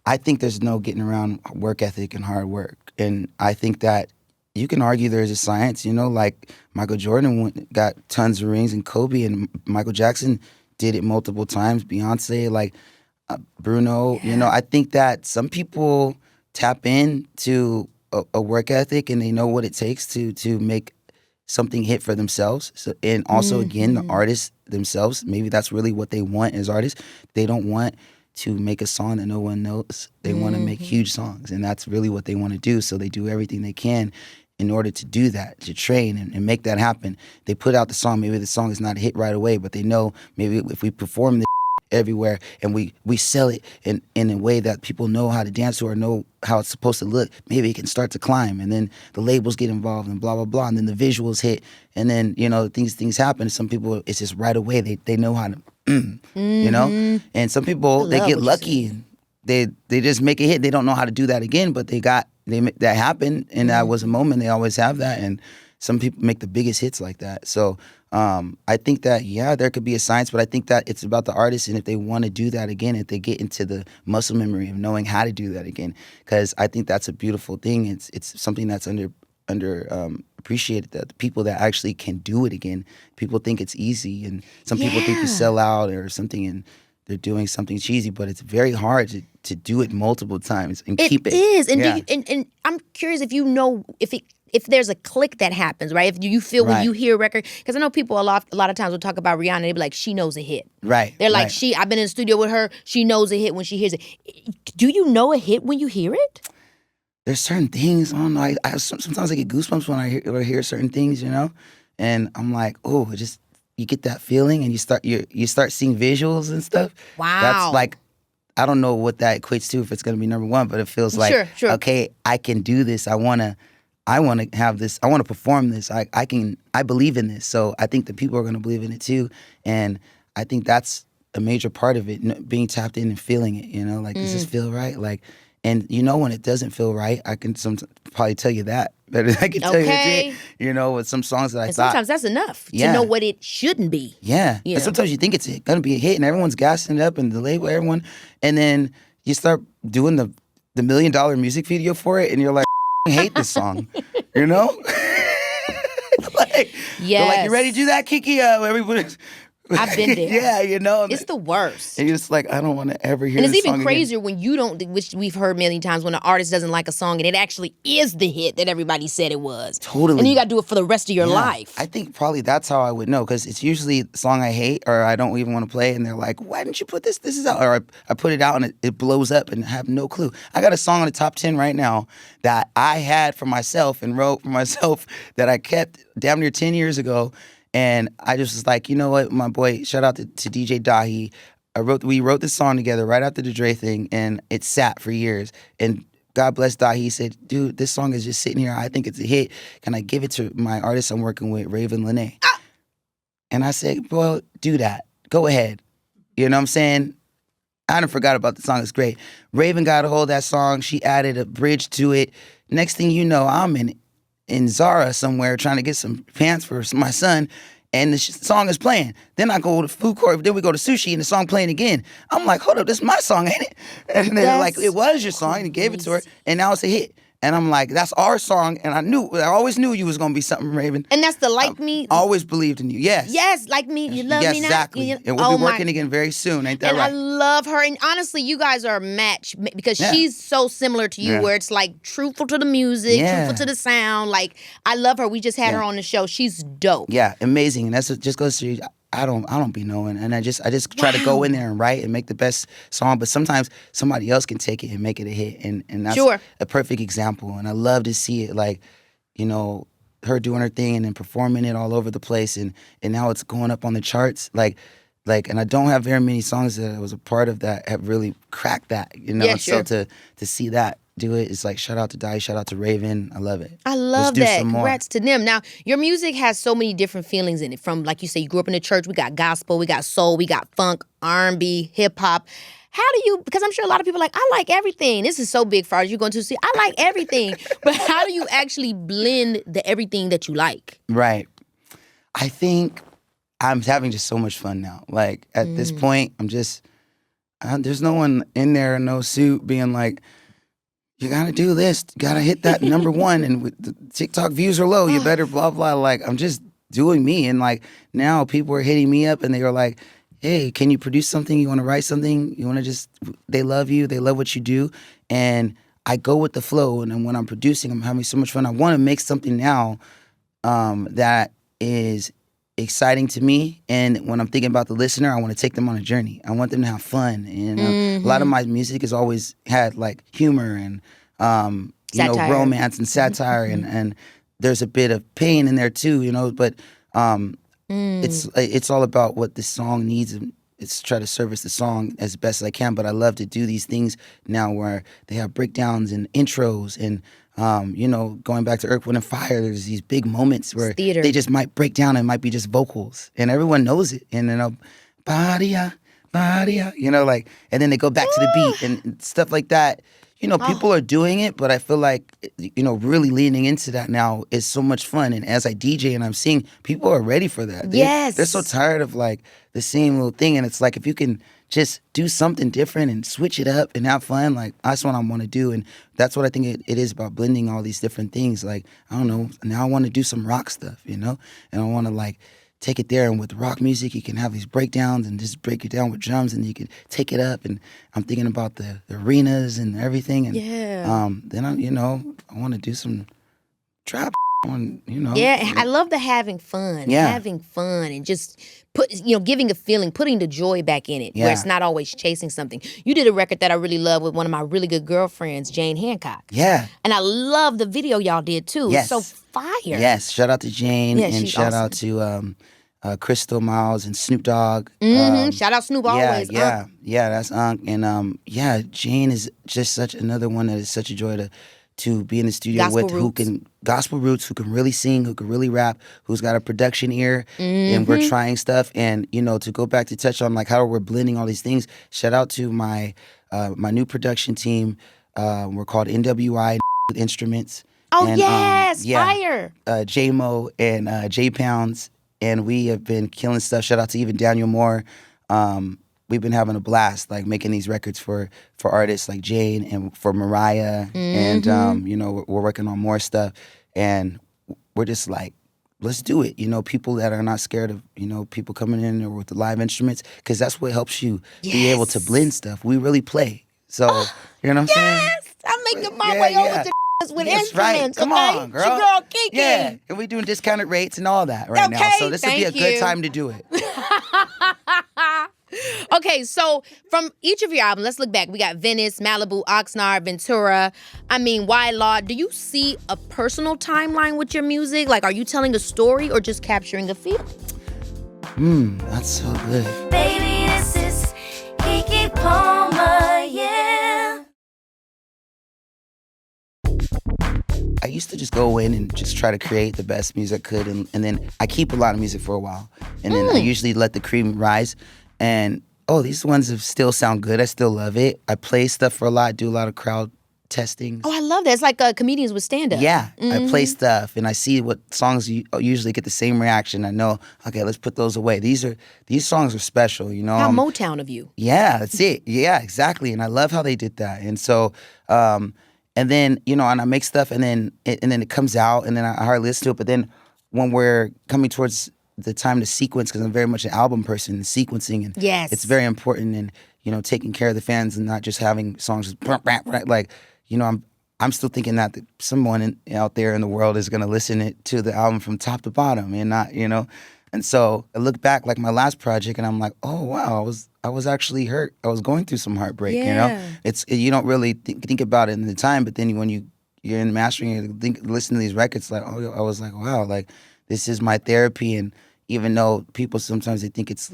I think there's no getting around work ethic and hard work. And I think that you can argue there's a science, like Michael Jordan got tons of rings, and Kobe and Michael Jackson did it multiple times. Beyonce, like Bruno, I think that some people tap into a work ethic and they know what it takes to make something hit for themselves. So, and also, again, the artists themselves, maybe that's really what they want as artists. They don't want to make a song that no one knows. They want to make huge songs, and that's really what they want to do. So they do everything they can in order to do that, to train and make that happen. They put out the song. Maybe the song is not a hit right away, but they know maybe if we perform this everywhere and we sell it in a way that people know how to dance to or know how it's supposed to look, maybe it can start to climb, and then the labels get involved and blah blah blah, and then the visuals hit, and then things happen. Some people, it's just right away, they know how to and some people, they get lucky and they just make a hit. They don't know how to do that again, but that happened, and that was a moment. They always have that, and some people make the biggest hits like that. So I think that, there could be a science, but I think that it's about the artist, and if they want to do that again, if they get into the muscle memory of knowing how to do that again, because I think that's a beautiful thing. It's something that's under appreciated, that the people that actually can do it again. People think it's easy, and some people think you sell out or something, and they're doing something cheesy, but it's very hard to do it multiple times and keep it. It is, and and I'm curious if if there's a click that happens, right? If you feel when you hear a record, because I know people a lot of times will talk about Rihanna, they be like, she knows a hit. Right. They're like, I've been in the studio with her, she knows a hit when she hears it. Do you know a hit when you hear it? There's certain things, I don't know, sometimes I get goosebumps when I hear certain things, and I'm like, oh, you get that feeling, and you start seeing visuals and stuff. Wow. That's like, I don't know what that equates to, if it's going to be number one, but it feels like, sure. Okay, I can do this. I want to have this. I want to perform this. I believe in this. So I think that people are going to believe in it too. And I think that's a major part of it, being tapped in and feeling it, like, does this feel right? Like, and when it doesn't feel right, I can probably tell you that. But I can tell you it, with some songs that I thought. Sometimes that's enough to know what it shouldn't be. Yeah. And sometimes you think it's going to be a hit, and everyone's gassing it up, and the label, everyone. And then you start doing the $1 million music video for it, and you're like, I hate this song, They're like, you ready to do that, Keke? Everybody's... I've been there. Yeah, it's the worst. And you're just like, I don't want to ever hear this this song. And it's even crazier again. when you don't, which we've heard many times, when an artist doesn't like a song and it actually is the hit that everybody said it was. Totally. And then you got to do it for the rest of your life. I think probably that's how I would know, because it's usually a song I hate or I don't even want to play, and they're like, why didn't you put this? This is out. Or I put it out and it blows up and I have no clue. I got a song on the top 10 right now that I had for myself and wrote for myself that I kept damn near 10 years ago. And I just was like, you know what, my boy, shout out to DJ Dahi. We wrote this song together right after the Dre thing, and it sat for years. And God bless Dahi. He said, dude, this song is just sitting here. I think it's a hit. Can I give it to my artist I'm working with, Raven Lene? And I said, well, do that. Go ahead. You know what I'm saying? I done forgot about the song. It's great. Raven got a hold of that song. She added a bridge to it. Next thing you know, I'm in Zara somewhere trying to get some pants for my son, and the song is playing. Then I go to food court, then we go to sushi, and the song playing again. I'm like, hold up, this is my song, ain't it? And they're like, it was your song, and gave it to her, and now it's a hit. And I'm like, that's our song. And I always knew you was going to be something, Raven. And that's the Like Me. Always believed in you. Yes. Yes, Like Me. You love yes, me now. exactly. And we'll be working again very soon. Ain't that and right? I love her. And honestly, you guys are a match because she's so similar to you where it's like truthful to the music, truthful to the sound. Like, I love her. We just had her on the show. She's dope. Yeah, amazing. And that's what just goes to I don't be knowing, and I just try to go in there and write and make the best song. But sometimes somebody else can take it and make it a hit, and that's a perfect example. And I love to see it, like, you know, her doing her thing and then performing it all over the place, and now it's going up on the charts, like. And I don't have very many songs that I was a part of that have really cracked that, you know. So to see that do it, it's like shout out to Dice, shout out to Raven. I love it. I love that. Congrats to them. Now, your music has so many different feelings in it. From, like you say, you grew up in the church. We got gospel, we got soul, we got funk, R&B, hip hop. How do you? Because I'm sure a lot of people are like, I like everything. This is so big for us. You're going to see. I like everything, but how do you actually blend the everything that you like? Right. I think I'm having just so much fun now. Like, at this point, I'm just, there's no one in there in no suit being like, you gotta do this, you gotta hit that number one, and with the TikTok views are low, you better blah, blah. Like, I'm just doing me. And like, now people are hitting me up and they are like, hey, can you produce something? You wanna write something? You wanna just, they love you, they love what you do. And I go with the flow. And then when I'm producing, I'm having so much fun. I wanna make something now that is exciting to me, and when I'm thinking about the listener, I want to take them on a journey. I want them to have fun, and a lot of my music has always had like humor and you know, romance and satire, and there's a bit of pain in there too, you know. But it's all about what the song needs, and it's try to service the song as best as I can. But I love to do these things now where they have breakdowns and intros and. You know, going back to Earth, Wind & Fire, there's these big moments where they just might break down and it might be just vocals. And everyone knows it. And then, body-ya, you know, like, and then they go back to the beat and stuff like that. You know, people are doing it, but I feel like, you know, really leaning into that now is so much fun. And as I DJ and I'm seeing, people are ready for that. They're so tired of, like, the same little thing. And it's like, if you can just do something different and switch it up and have fun, like, that's what I want to do. And that's what I think it is about blending all these different things. Like, I don't know, now I want to do some rock stuff, you know? And I want to, like, take it there, and with rock music, you can have these breakdowns and just break it down with drums, and you can take it up. And I'm thinking about the arenas and everything. And then I want to do some trap. You know. Yeah, I love the having fun. Having fun and just giving a feeling, putting the joy back in it, where it's not always chasing something. You did a record that I really love with one of my really good girlfriends, Jane Hancock. Yeah. And I love the video y'all did too. Yes. It's so fire. Yes. Shout out to Jane, and shout out to Crystal Miles and Snoop Dogg. Shout out Snoop always. Yeah, that's Unc. And Jane is just such another one that is such a joy to be in the studio with, who can gospel roots, who can really sing, who can really rap, who's got a production ear, and we're trying stuff. And you know, to go back to touch on like how we're blending all these things. Shout out to my new production team. We're called NWI Instruments. Oh, and, fire! J-Mo and J Pounds, and we have been killing stuff. Shout out to even Daniel Moore. We've been having a blast, like making these records for artists like Jane and for Mariah, and you know, we're working on more stuff, and we're just like, let's do it. You know, people that are not scared of, you know, people coming in there with the live instruments, because that's what helps you be able to blend stuff. We really play, so you know what I'm saying? Yes, I'm making my way over to with instruments. Right. Come on, girl. It's your girl Keke. Yeah, and we're doing discounted rates and all that right now, so this would be a good time to do it. Okay, so from each of your albums, let's look back. We got Venice, Malibu, Oxnard, Ventura. I mean, Wide Law. Do you see a personal timeline with your music? Like, are you telling a story or just capturing a feeling? That's so good. Baby, this is Keke Palmer, yeah. I used to just go in and just try to create the best music I could, and then I keep a lot of music for a while, and then I usually let the cream rise. And these ones still sound good. I still love it. I play stuff for a lot, do a lot of crowd testing. Oh, I love that. It's like comedians with stand-up. Yeah, I play stuff and I see what songs usually get the same reaction. I know, okay, let's put those away. These songs are special, you know. How Motown of you. Yeah, that's it. Yeah, exactly. And I love how they did that. And so, And then, and I make stuff, and then it comes out, and then I hardly listen to it. But then when we're coming towards the time to sequence, because I'm very much an album person, and sequencing, and Yes. it's very important, and taking care of the fans and not just having songs just like, I'm still thinking that someone out there in the world is gonna listen to the album from top to bottom, and not, And so I look back, like my last project, and I'm like, oh wow, I was actually hurt. I was going through some heartbreak. It's you don't really think about it in the time, but then when you're in mastering, you listen to these records, like, oh, I was like, wow, like this is my therapy. And even though people sometimes they think it's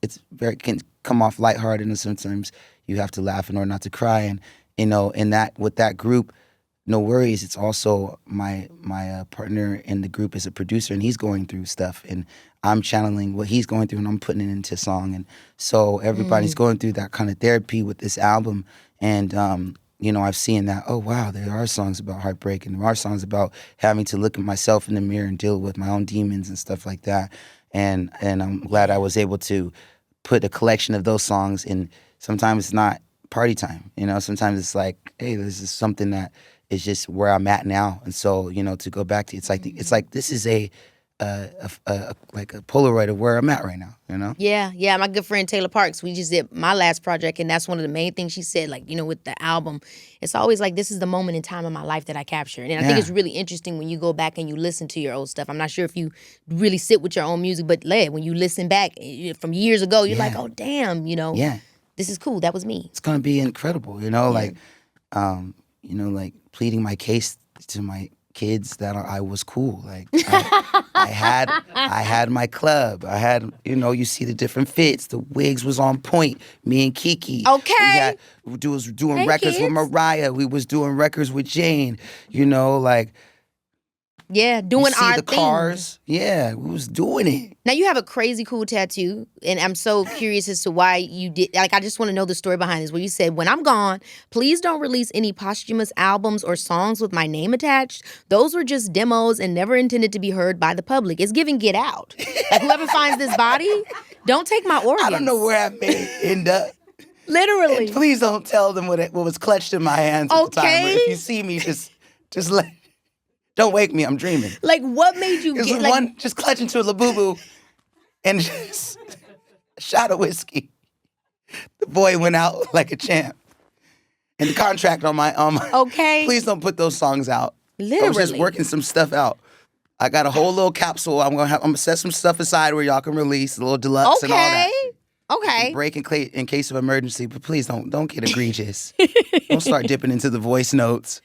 it's can come off lighthearted, and sometimes you have to laugh in order not to cry. And in that with that group, no worries. It's also my partner in the group is a producer, and he's going through stuff, and I'm channeling what he's going through, and I'm putting it into song. And so everybody's going through that kind of therapy with this album. And I've seen that, oh wow, there are songs about heartbreak, and there are songs about having to look at myself in the mirror and deal with my own demons and stuff like that. And I'm glad I was able to put a collection of those songs. And sometimes it's not party time, sometimes it's like, hey, this is something that is just where I'm at now. And so, to go back to it's like this is a like a Polaroid of where I'm at right now, Yeah. My good friend Taylor Parks, we just did my last project, and that's one of the main things she said, like, with the album, it's always like, this is the moment in time in my life that I captured. And I think it's really interesting when you go back and you listen to your old stuff. I'm not sure if you really sit with your own music, but when you listen back from years ago, you're like, oh damn, this is cool. That was me. It's gonna be incredible, like pleading my case to my kids that I was cool. Like I had my club. I had, you see the different fits. The wigs was on point. Me and Keke. Okay. We was doing records with Mariah. We was doing records with Jane. Doing our the thing. Cars. Yeah, we was doing it. Now you have a crazy cool tattoo, and I'm so curious as to why you did. Like, I just want to know the story behind this. Where you said, "When I'm gone, please don't release any posthumous albums or songs with my name attached. Those were just demos and never intended to be heard by the public." It's giving Get Out. Like, whoever finds this body, don't take my organs. I don't know where I may end up. Literally. And please don't tell them what was clutched in my hands at the time. If you see me, just let. Don't wake me, I'm dreaming. Like, what made you get... one just clutching to a Labubu and just a shot of whiskey. The boy went out like a champ. And the contract on my... Okay. Please don't put those songs out. Literally. I was just working some stuff out. I got a whole little capsule. I'm gonna set some stuff aside where y'all can release, a little deluxe and all that. Okay. Break in case of emergency, but please don't get egregious. Don't start dipping into the voice notes.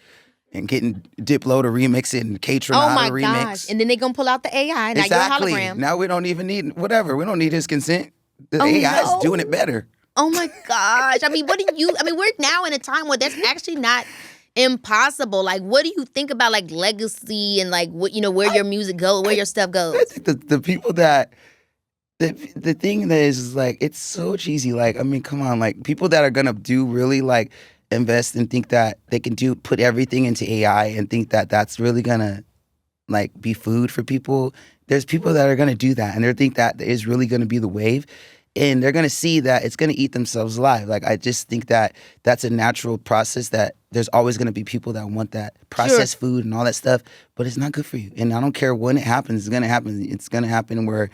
And getting Diplo to remix it and K-Tronada to remix. Gosh. And then they're going to pull out the AI. Now Exactly. you're a hologram. Now we don't even need, whatever. We don't need his consent. The AI is doing it better. Oh my gosh. We're now in a time where that's actually not impossible. Like, what do you think about, like, legacy and, like, what where your music goes, where your stuff goes? I think the people that, the thing that is like, it's so cheesy. Like, come on. Like, people that are going to do really, like, invest and think that they can put everything into AI and think that that's really gonna like be food for people. There's people that are gonna do that, and they think that is really gonna be the wave, and they're gonna see that it's gonna eat themselves alive. Like, I just think that that's a natural process, that there's always gonna be people that want that processed food and all that stuff, but it's not good for you. And I don't care when it happens, it's gonna happen. It's gonna happen where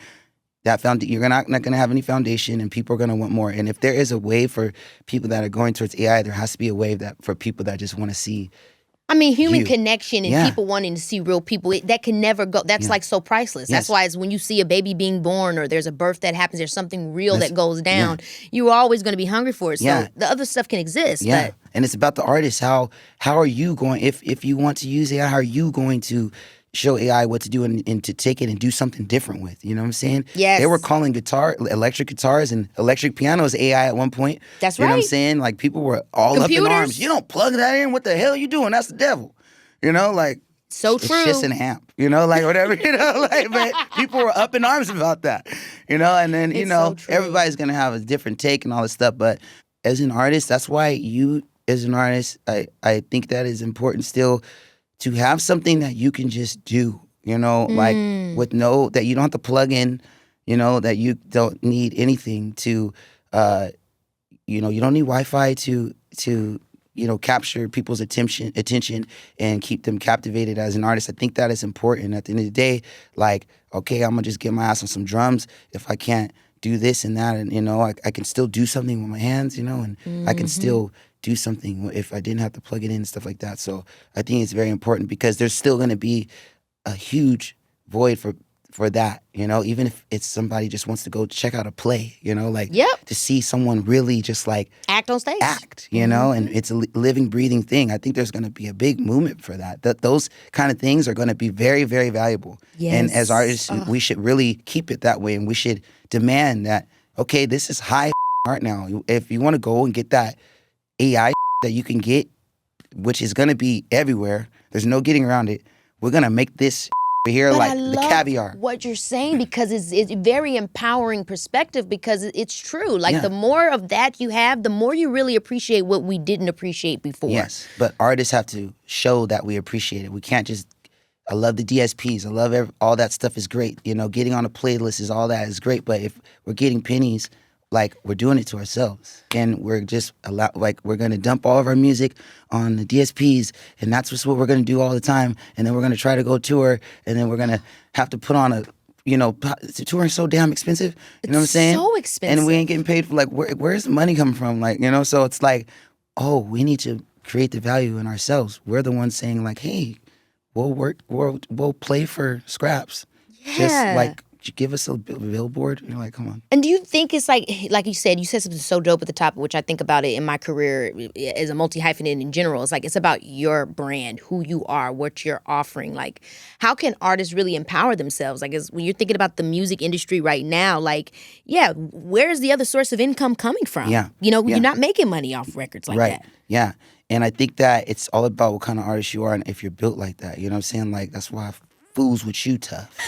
you're not going to have any foundation, and people are going to want more. And if there is a wave for people that are going towards AI, there has to be a wave for people that just want to see. Human connection and people wanting to see real people, that can never go. That's like so priceless. Yes. That's why it's when you see a baby being born or there's a birth that happens, there's something real that goes down. You're always going to be hungry for it. So the other stuff can exist. Yeah. But And it's about the artist. How are you going, if you want to use AI, how are you going to show AI what to do and to take it and do something different with? You know what I'm saying? Yes. They were calling electric guitars and electric pianos AI at one point. That's You know what I'm right. saying? Like, people were all Computers. up in arms. You don't plug that in. What the hell are you doing? That's the devil. Like, so it's true. just an amp, like whatever, like, but people were up in arms about that, and then, so true. everybody's going to have a different take and all this stuff. But as an artist, that's why as an artist, I think that is important still to have something that you can just do, like with that you don't have to plug in, that you don't need anything to, you don't need Wi-Fi to capture people's attention and keep them captivated as an artist. I think that is important. At the end of the day, like, okay, I'm gonna just get my ass on some drums if I can't do this and that, and I can still do something with my hands, and I can still do something if I didn't have to plug it in and stuff like that. So I think it's very important because there's still gonna be a huge void for that, even if it's somebody just wants to go check out a play, to see someone really just like act on stage, and it's a living, breathing thing. I think there's going to be a big movement for that. Those kind of things are going to be very, very valuable. Yes. And as artists, we should really keep it that way, and we should demand that, okay, this is high art now. If you want to go and get that AI that you can get, which is going to be everywhere, there's no getting around it. We're going to make this here, but like I the love caviar. What you're saying, because it's very empowering perspective, because it's true. Like the more of that you have, the more you really appreciate what we didn't appreciate before. Yes, but artists have to show that we appreciate it. We can't just. I love the DSPs. I love all that stuff is great. Getting on a playlist is all that is great. But if we're getting pennies, like, we're doing it to ourselves, and we're just we're gonna dump all of our music on the DSPs, and that's just what we're gonna do all the time. And then we're gonna try to go tour, and then we're gonna have to put on touring is so damn expensive. You know what I'm saying? So expensive, and we ain't getting paid for where's the money coming from? So it's like, oh, we need to create the value in ourselves. We're the ones saying like, hey, we'll play for scraps. Yeah. Just like, give us a billboard. You're like, come on. And do you think it's like you said something so dope at the top, which I think about it in my career as a multi-hyphenate in general. It's like, it's about your brand, who you are, what you're offering. Like, how can artists really empower themselves? Like, when you're thinking about the music industry right now, like, where's the other source of income coming from? Yeah. You're not making money off records like that. Yeah. And I think that it's all about what kind of artist you are and if you're built like that. You know what I'm saying? Like, that's why I fools with you tough.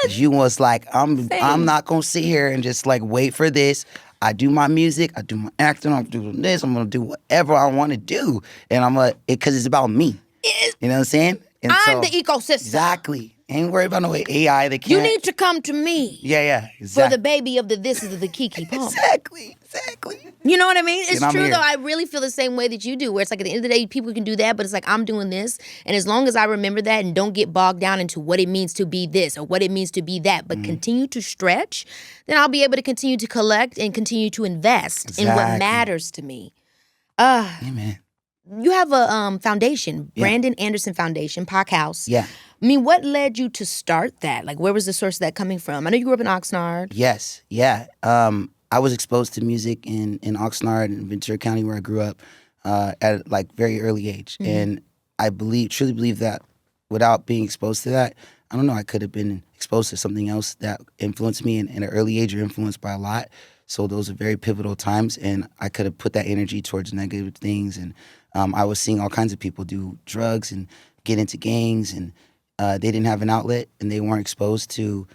Yes. You was like, I'm not going to sit here and just like wait for this. I do my music, I do my acting, I'm doing this, I'm going to do whatever I want to do. And because it's about me. You know what I'm saying? And I'm the ecosystem. Exactly. Ain't worried about no AI. They can't. You need to come to me. Yeah. Exactly. For the baby of this is the Keke Palmer. Exactly. You know what I mean? It's true, here. though. I really feel the same way that you do, where it's like, at the end of the day, people can do that, but it's like, I'm doing this. And as long as I remember that and don't get bogged down into what it means to be this or what it means to be that, but continue to stretch, then I'll be able to continue to collect and continue to invest in what matters to me. Amen. You have a foundation, Brandon Anderson Foundation, Paak House. Yeah. I mean, what led you to start that? Like, where was the source of that coming from? I know you grew up in Oxnard. Yes. Yeah. I was exposed to music in Oxnard and Ventura County, where I grew up, at like very early age. Mm-hmm. And I truly believe that without being exposed to that, I don't know, I could have been exposed to something else that influenced me in an early age or influenced by a lot. So those are very pivotal times, and I could have put that energy towards negative things. And I was seeing all kinds of people do drugs and get into gangs, and they didn't have an outlet, and they weren't exposed to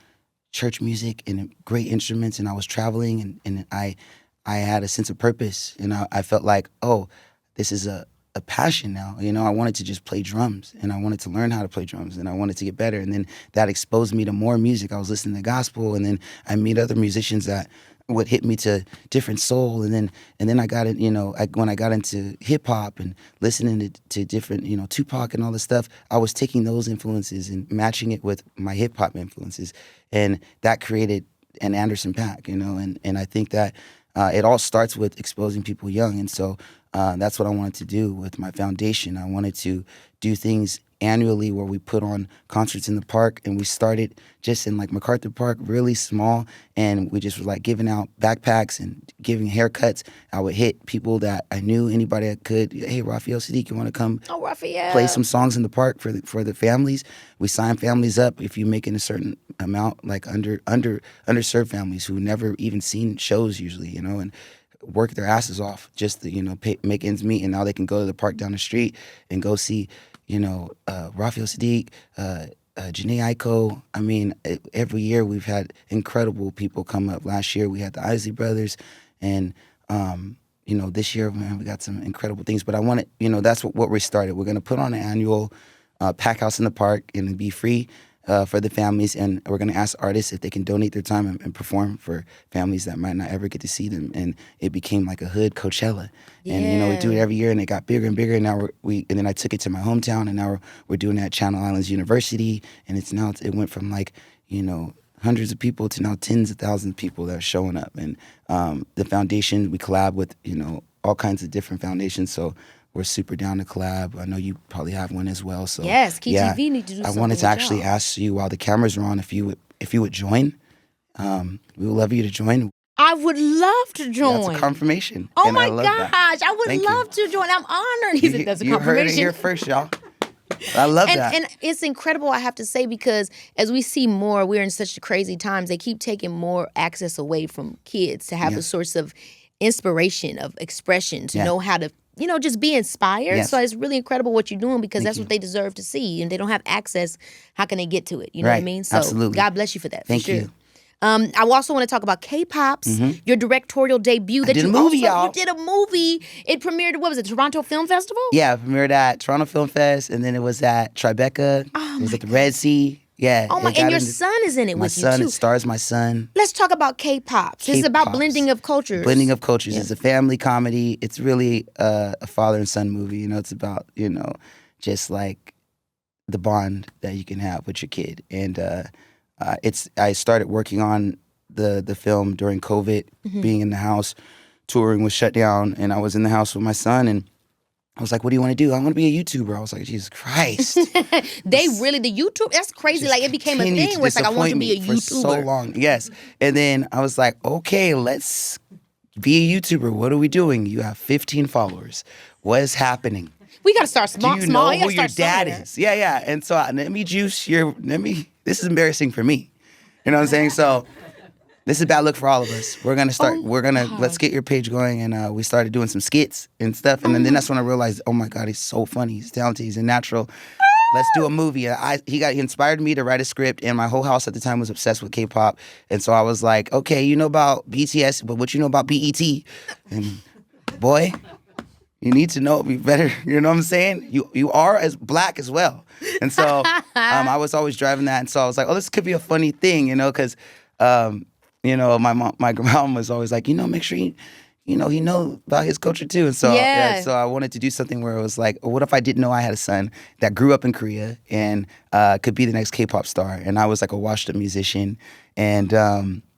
church music and great instruments. And I was traveling, and I had a sense of purpose, and I felt like, oh, this is a passion now. I wanted to just play drums, and I wanted to learn how to play drums, and I wanted to get better. And then that exposed me to more music. I was listening to gospel, and then I meet other musicians that would hit me to different soul, and then I got in, when I got into hip hop and listening to different, Tupac and all this stuff, I was taking those influences and matching it with my hip hop influences, and that created an Anderson Paak, and I think that it all starts with exposing people young, and so that's what I wanted to do with my foundation. I wanted to do things annually where we put on concerts in the park, and we started just in like MacArthur Park, really small, and we just were like giving out backpacks and giving haircuts. I would hit people that I knew, anybody I could. Hey, Raphael Sadiq, you want to come play some songs in the park for the families? We sign families up if you make in a certain amount, like underserved families who never even seen shows usually, and work their asses off just to make ends meet, and now they can go to the park down the street and go see Raphael Sadiq, Janae Aiko. I mean, every year we've had incredible people come up. Last year we had the Isley Brothers, and this year, man, we got some incredible things. But I want to, that's what we started. We're going to put on an annual Paak House in the Park, and it'll be free. for the families, and we're going to ask artists if they can donate their time and perform for families that might not ever get to see them. And it became like a hood Coachella. And, you know, we do it every year, and it got bigger and bigger. And now and then I took it to my hometown, and now we're doing it at Channel Islands University. And it went from like, you know, hundreds of people to now tens of thousands of people that are showing up. And the foundation, we collab with, you know, all kinds of different foundations. So we're super down to collab. I know you probably have one as well. So yes, KTV need to do something. I wanted to actually ask you while the cameras are on if you would join. We would love you to join. I would love to join. That's a confirmation. Oh and my gosh, I would love to join. I'm honored. He said that's a confirmation. You heard it here first, y'all. I love that. And it's incredible, I have to say, because as we see more, we're in such crazy times, they keep taking more access away from kids to have a source of inspiration, of expression, to know how to, you know, just be inspired. Yes. So it's really incredible what you're doing, because that's what they deserve to see. And they don't have access. How can they get to it? You know what I mean? So absolutely. God bless you for that. Thank you. I also want to talk about K-Pops, your directorial debut. Y'all. You did a movie. It premiered, what was it, Toronto Film Festival? Yeah, it premiered at Toronto Film Fest, and then it was at Tribeca. It was at the Red Sea. Yeah. Oh my! And your son is in it with you too. My son, it stars my son. Let's talk about K-Pops. It's about blending of cultures. Blending of cultures. It's a family comedy. It's really a father and son movie. You know, it's about, you know, just like the bond that you can have with your kid. And I started working on the film during COVID, being in the house. Touring was shut down, and I was in the house with my son, and I was like, what do you want to do? I want to be a YouTuber. I was like, Jesus Christ. The YouTube, that's crazy. Like, it became a thing where it's like, I want to be a YouTuber. For so long, yes. And then I was like, okay, let's be a YouTuber. What are we doing? You have 15 followers. What is happening? We got to start small. Do you know who your dad is? Yeah. And so this is embarrassing for me. You know what I'm saying? So this is a bad look for all of us. We're going to start, let's get your page going. And we started doing some skits and stuff. And then that's when I realized, oh my God, he's so funny. He's talented. He's a natural. Let's do a movie. He inspired me to write a script, and my whole house at the time was obsessed with K-pop. And so I was like, okay, you know about BTS, but what you know about BET? And boy, you need to know me better. You know what I'm saying? You are as black as well. And so I was always driving that. And so I was like, oh, this could be a funny thing, you know, because you know, my mom was always like, you know, make sure he know about his culture too. And so so I wanted to do something where it was like, what if I didn't know I had a son that grew up in Korea and could be the next K-pop star? And I was like a washed-up musician, and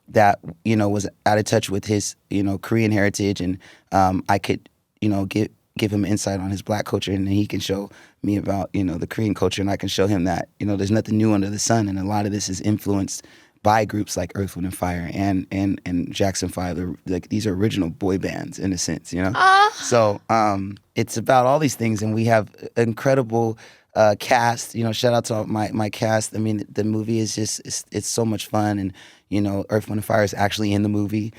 that, you know, was out of touch with his, you know, Korean heritage, and I could, you know, give him insight on his black culture, and then he can show me about, you know, the Korean culture, and I can show him that, you know, there's nothing new under the sun, and a lot of this is influenced by groups like Earth, Wind & Fire and Jackson 5. Like, these are original boy bands in a sense, you know? So it's about all these things, and we have incredible cast. You know, shout out to my cast. I mean, the movie is just, it's so much fun, and, you know, Earth, Wind & Fire is actually in the movie.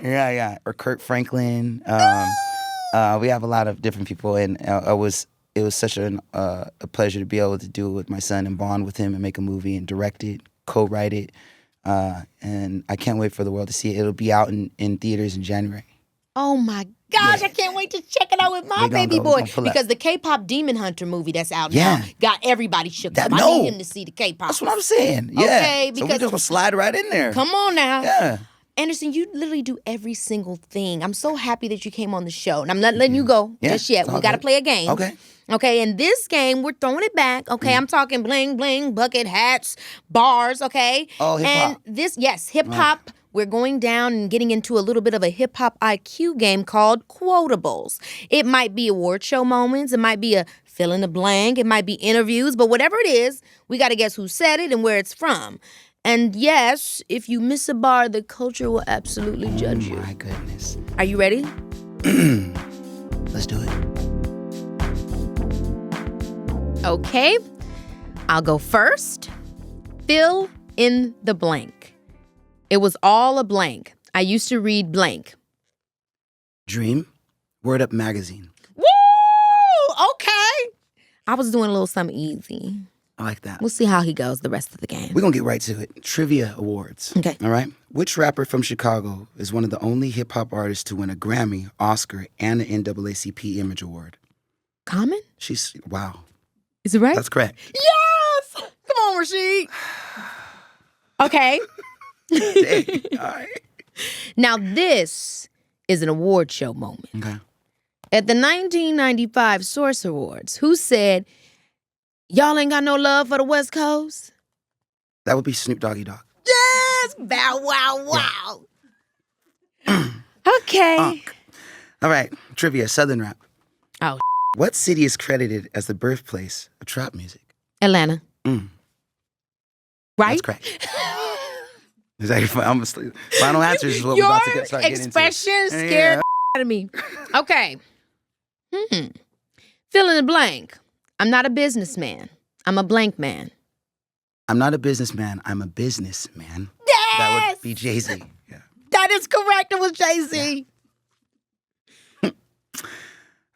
And, or Kirk Franklin. We have a lot of different people, and it was such a pleasure to be able to do it with my son and bond with him and make a movie and direct it, co-write it, and I can't wait for the world to see it. It'll be out in theaters in January. Oh my gosh, I can't wait to check it out with my baby boy. Because the K-pop Demon Hunter movie that's out now got everybody shook up. I need him to see the K-pop. That's what I'm saying. Yeah. Okay, because so we're just gonna slide right in there. Come on now. Yeah. Anderson, you literally do every single thing. I'm so happy that you came on the show. And I'm not letting you go just yet. We got to play a game. Okay, in this game, we're throwing it back. Okay, I'm talking bling, bling, bucket hats, bars, okay? Oh, hip-hop. And hip-hop. We're going down and getting into a little bit of a hip-hop IQ game called Quotables. It might be award show moments. It might be a fill in the blank. It might be interviews. But whatever it is, we got to guess who said it and where it's from. And yes, if you miss a bar, the culture will absolutely judge you. My goodness. Are you ready? Let's do it. Okay, I'll go first. Fill in the blank. It was all a blank. I used to read blank. Dream. Word Up magazine. Woo! Okay. I was doing a little something easy. I like that. We'll see how he goes the rest of the game. We're going to get right to it. Trivia awards. Okay. All right? Which rapper from Chicago is one of the only hip-hop artists to win a Grammy, Oscar, and an NAACP Image Award? Common? Wow. Is it right? That's correct. Yes! Come on, Rashid. Okay. Dang. All right. Now this is an award show moment. Okay. At the 1995 Source Awards, who said, y'all ain't got no love for the West Coast? That would be Snoop Doggy Dogg. Yes! Bow, wow, wow. Okay. All right. Trivia, Southern rap. Oh, What city is credited as the birthplace of trap music? Atlanta. Mm. Right? That's correct. Exactly. Final answers is what we're Your about to start getting into. expression scared the out of me. Okay. Fill in the blank. I'm not a businessman. I'm a blank man. I'm not a businessman. I'm a businessman. Yes! That would be Jay-Z. Yeah. That is correct. It was Jay-Z. Yeah.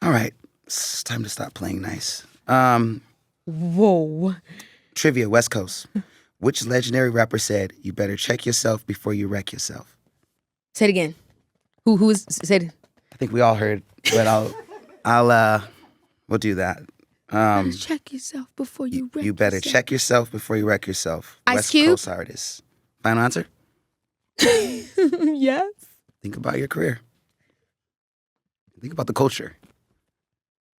All right. It's time to stop playing nice. Whoa. Trivia, West Coast. Which legendary rapper said, "You better check yourself before you wreck yourself"? Say it again. Who's said it? I think we all heard, but we'll do that. Check yourself before you wreck You better yourself. check yourself before you wreck yourself. Ice West Cube? Coast artist. Final answer? Yes. Think about your career. Think about the culture.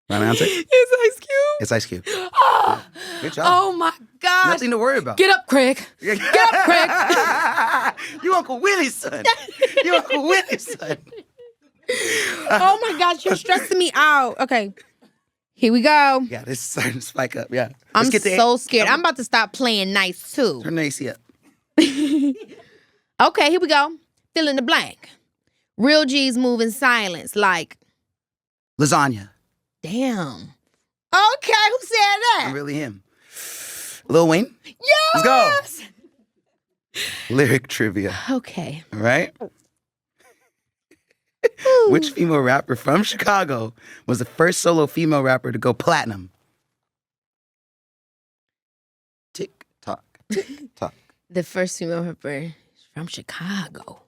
Final answer? It's Ice Cube. It's Ice Cube. Oh, Good job. oh my gosh. Nothing to worry about. Get up, Craig. Get up, Craig. You Uncle Willie's son. You Uncle Willie's son. Oh my gosh, you're stressing me out. Okay. Here we go. Yeah, this is starting to spike up. Yeah. I'm Let's get the so scared. I'm about to stop playing nice too. Turn the AC up. Okay, here we go. Fill in the blank. Real G's move in silence like, Lasagna. damn. Okay, who said that? I'm really him. Lil Wayne. Yes! Let's go. Lyric trivia. Okay. All right. Which female rapper from Chicago was the first solo female rapper to go platinum? Tick tock, tick tock. The first female rapper from Chicago.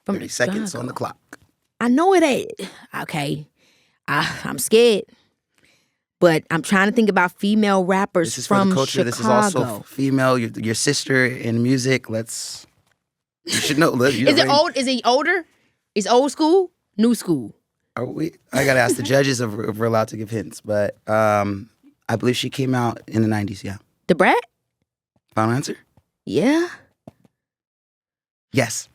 From 30 seconds Chicago. on the clock. I know it ain't. Okay. I'm scared. But I'm trying to think about female rappers This is for from the culture. Chicago. This is also female. Your sister in music. You should know. Is it old? Is it older? Is old school? New school? I gotta ask the judges if we're allowed to give hints, but I believe she came out in the 90s. Yeah. The Brat? Final answer? Yeah. Yes.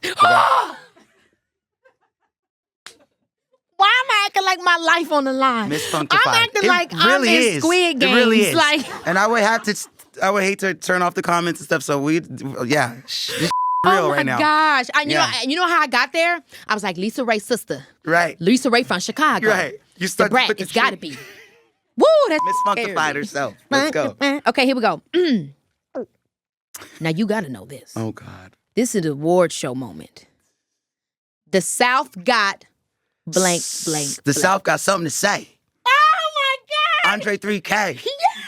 Why am I acting like my life on the line? Miss Funkified. I'm acting It like I'm really in is. Squid Games. It really is. Like, And I would hate to turn off the comments and stuff. So this real oh my right now. gosh! Yeah. You know how I got there? I was like Lisa Ray's sister. Right. Lisa Ray from Chicago. Right. You The start to Brat. put the It's got to tree- be. Woo! That's Miss Funkified scary. herself. Let's go. Okay, here we go. Now you got to know this. Oh God. This is the award show moment. The South got blank, blank. The blank. South got something to say. Oh my God! Andre 3K.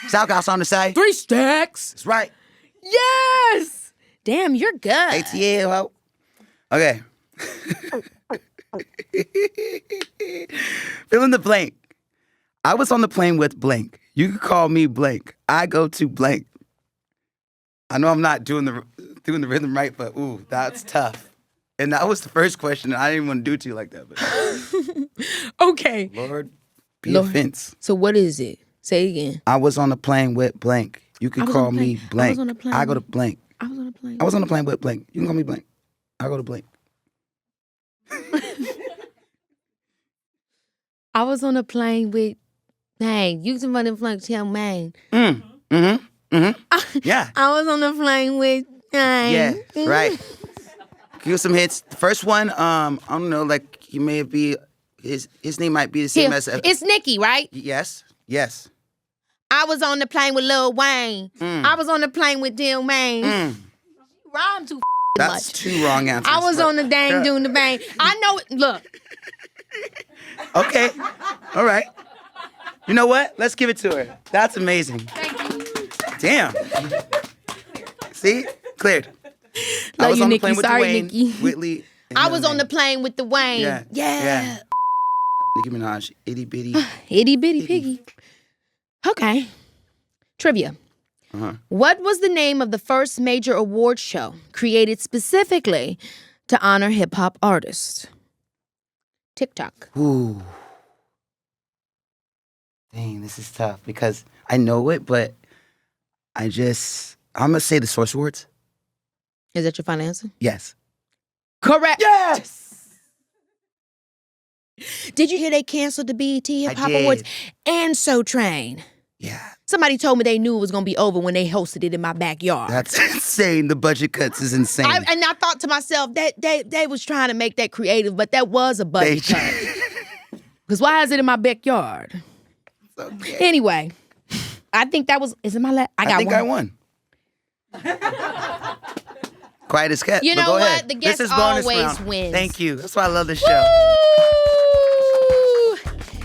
South got something to say. 3 stacks. That's right. Yes. Damn, you're good. ATL. Ho. Okay. Fill in the blank. I was on the plane with blank. You could call me blank. I go to blank. I know I'm not doing the rhythm right, but ooh, that's tough. And that was the first question, and I didn't want to do it to you like that. But Okay. Lord, be Lord. offense. So what is it? Say it again. I was on the plane with blank. You I could was on call a me plane. I blank. was on a plane I go to with- blank. I was on a plane. I was on the plane with blank. You can call me blank. I go to blank. I was on a plane with, man, you can run the plane, tell man. Yeah. I was on the plane with, Yeah. Right. Give us some hits. The first one, I don't know, like he may be his name might be the same as It's Nikki, right? Yes. Yes. I was on the plane with Lil Wayne. I was on the plane with Dil Wayne. Rhyme too That's much. 2 wrong answers. I was but- on the dang doing the bang. I know it. Look. Okay. All right. You know what? Let's give it to her. That's amazing. Thank you. Damn. See? Cleared. I Love was you, on the Nikki. plane with Sorry, Dwayne, Nikki. Whitley. and I was Lil on the Wayne. plane with the Wayne. Yeah. Yeah. Nicki Minaj, itty bitty. Itty bitty piggy. Okay. Trivia. What was the name of the first major award show created specifically to honor hip-hop artists? TikTok. Ooh. Dang, this is tough because I know it, but I'm going to say the Source Awards. Is that your final answer? Yes. Correct. Yes! Did you hear they canceled the BET Hip-Hop Awards and So Train? Yeah. Somebody told me they knew it was going to be over when they hosted it in my backyard. That's insane. The budget cuts is insane. And I thought to myself, they was trying to make that creative, but that was a budget cut. Because why is it in my backyard? Okay. Anyway, I think that was, is it my last? I think I won. Quiet as kept. You know go what? ahead. The guest this is bonus always round. wins. Thank you. That's why I love this show. Woo!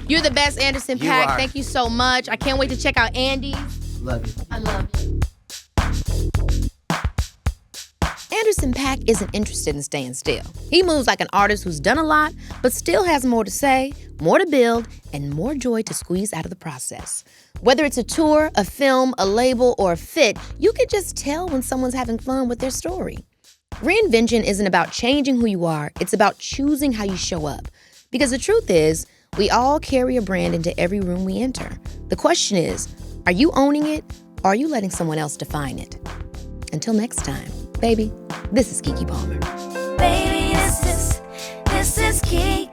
You're the best, Anderson You Paak. are. Thank you so much. I can't wait to check out Andy's. Love you. I love you. Anderson Paak isn't interested in staying still. He moves like an artist who's done a lot, but still has more to say, more to build, and more joy to squeeze out of the process. Whether it's a tour, a film, a label, or a fit, you can just tell when someone's having fun with their story. Reinvention isn't about changing who you are, it's about choosing how you show up. Because the truth is, we all carry a brand into every room we enter. The question is, are you owning it, or are you letting someone else define it? Until next time, baby, this is Keke Palmer. Baby, this is Keke.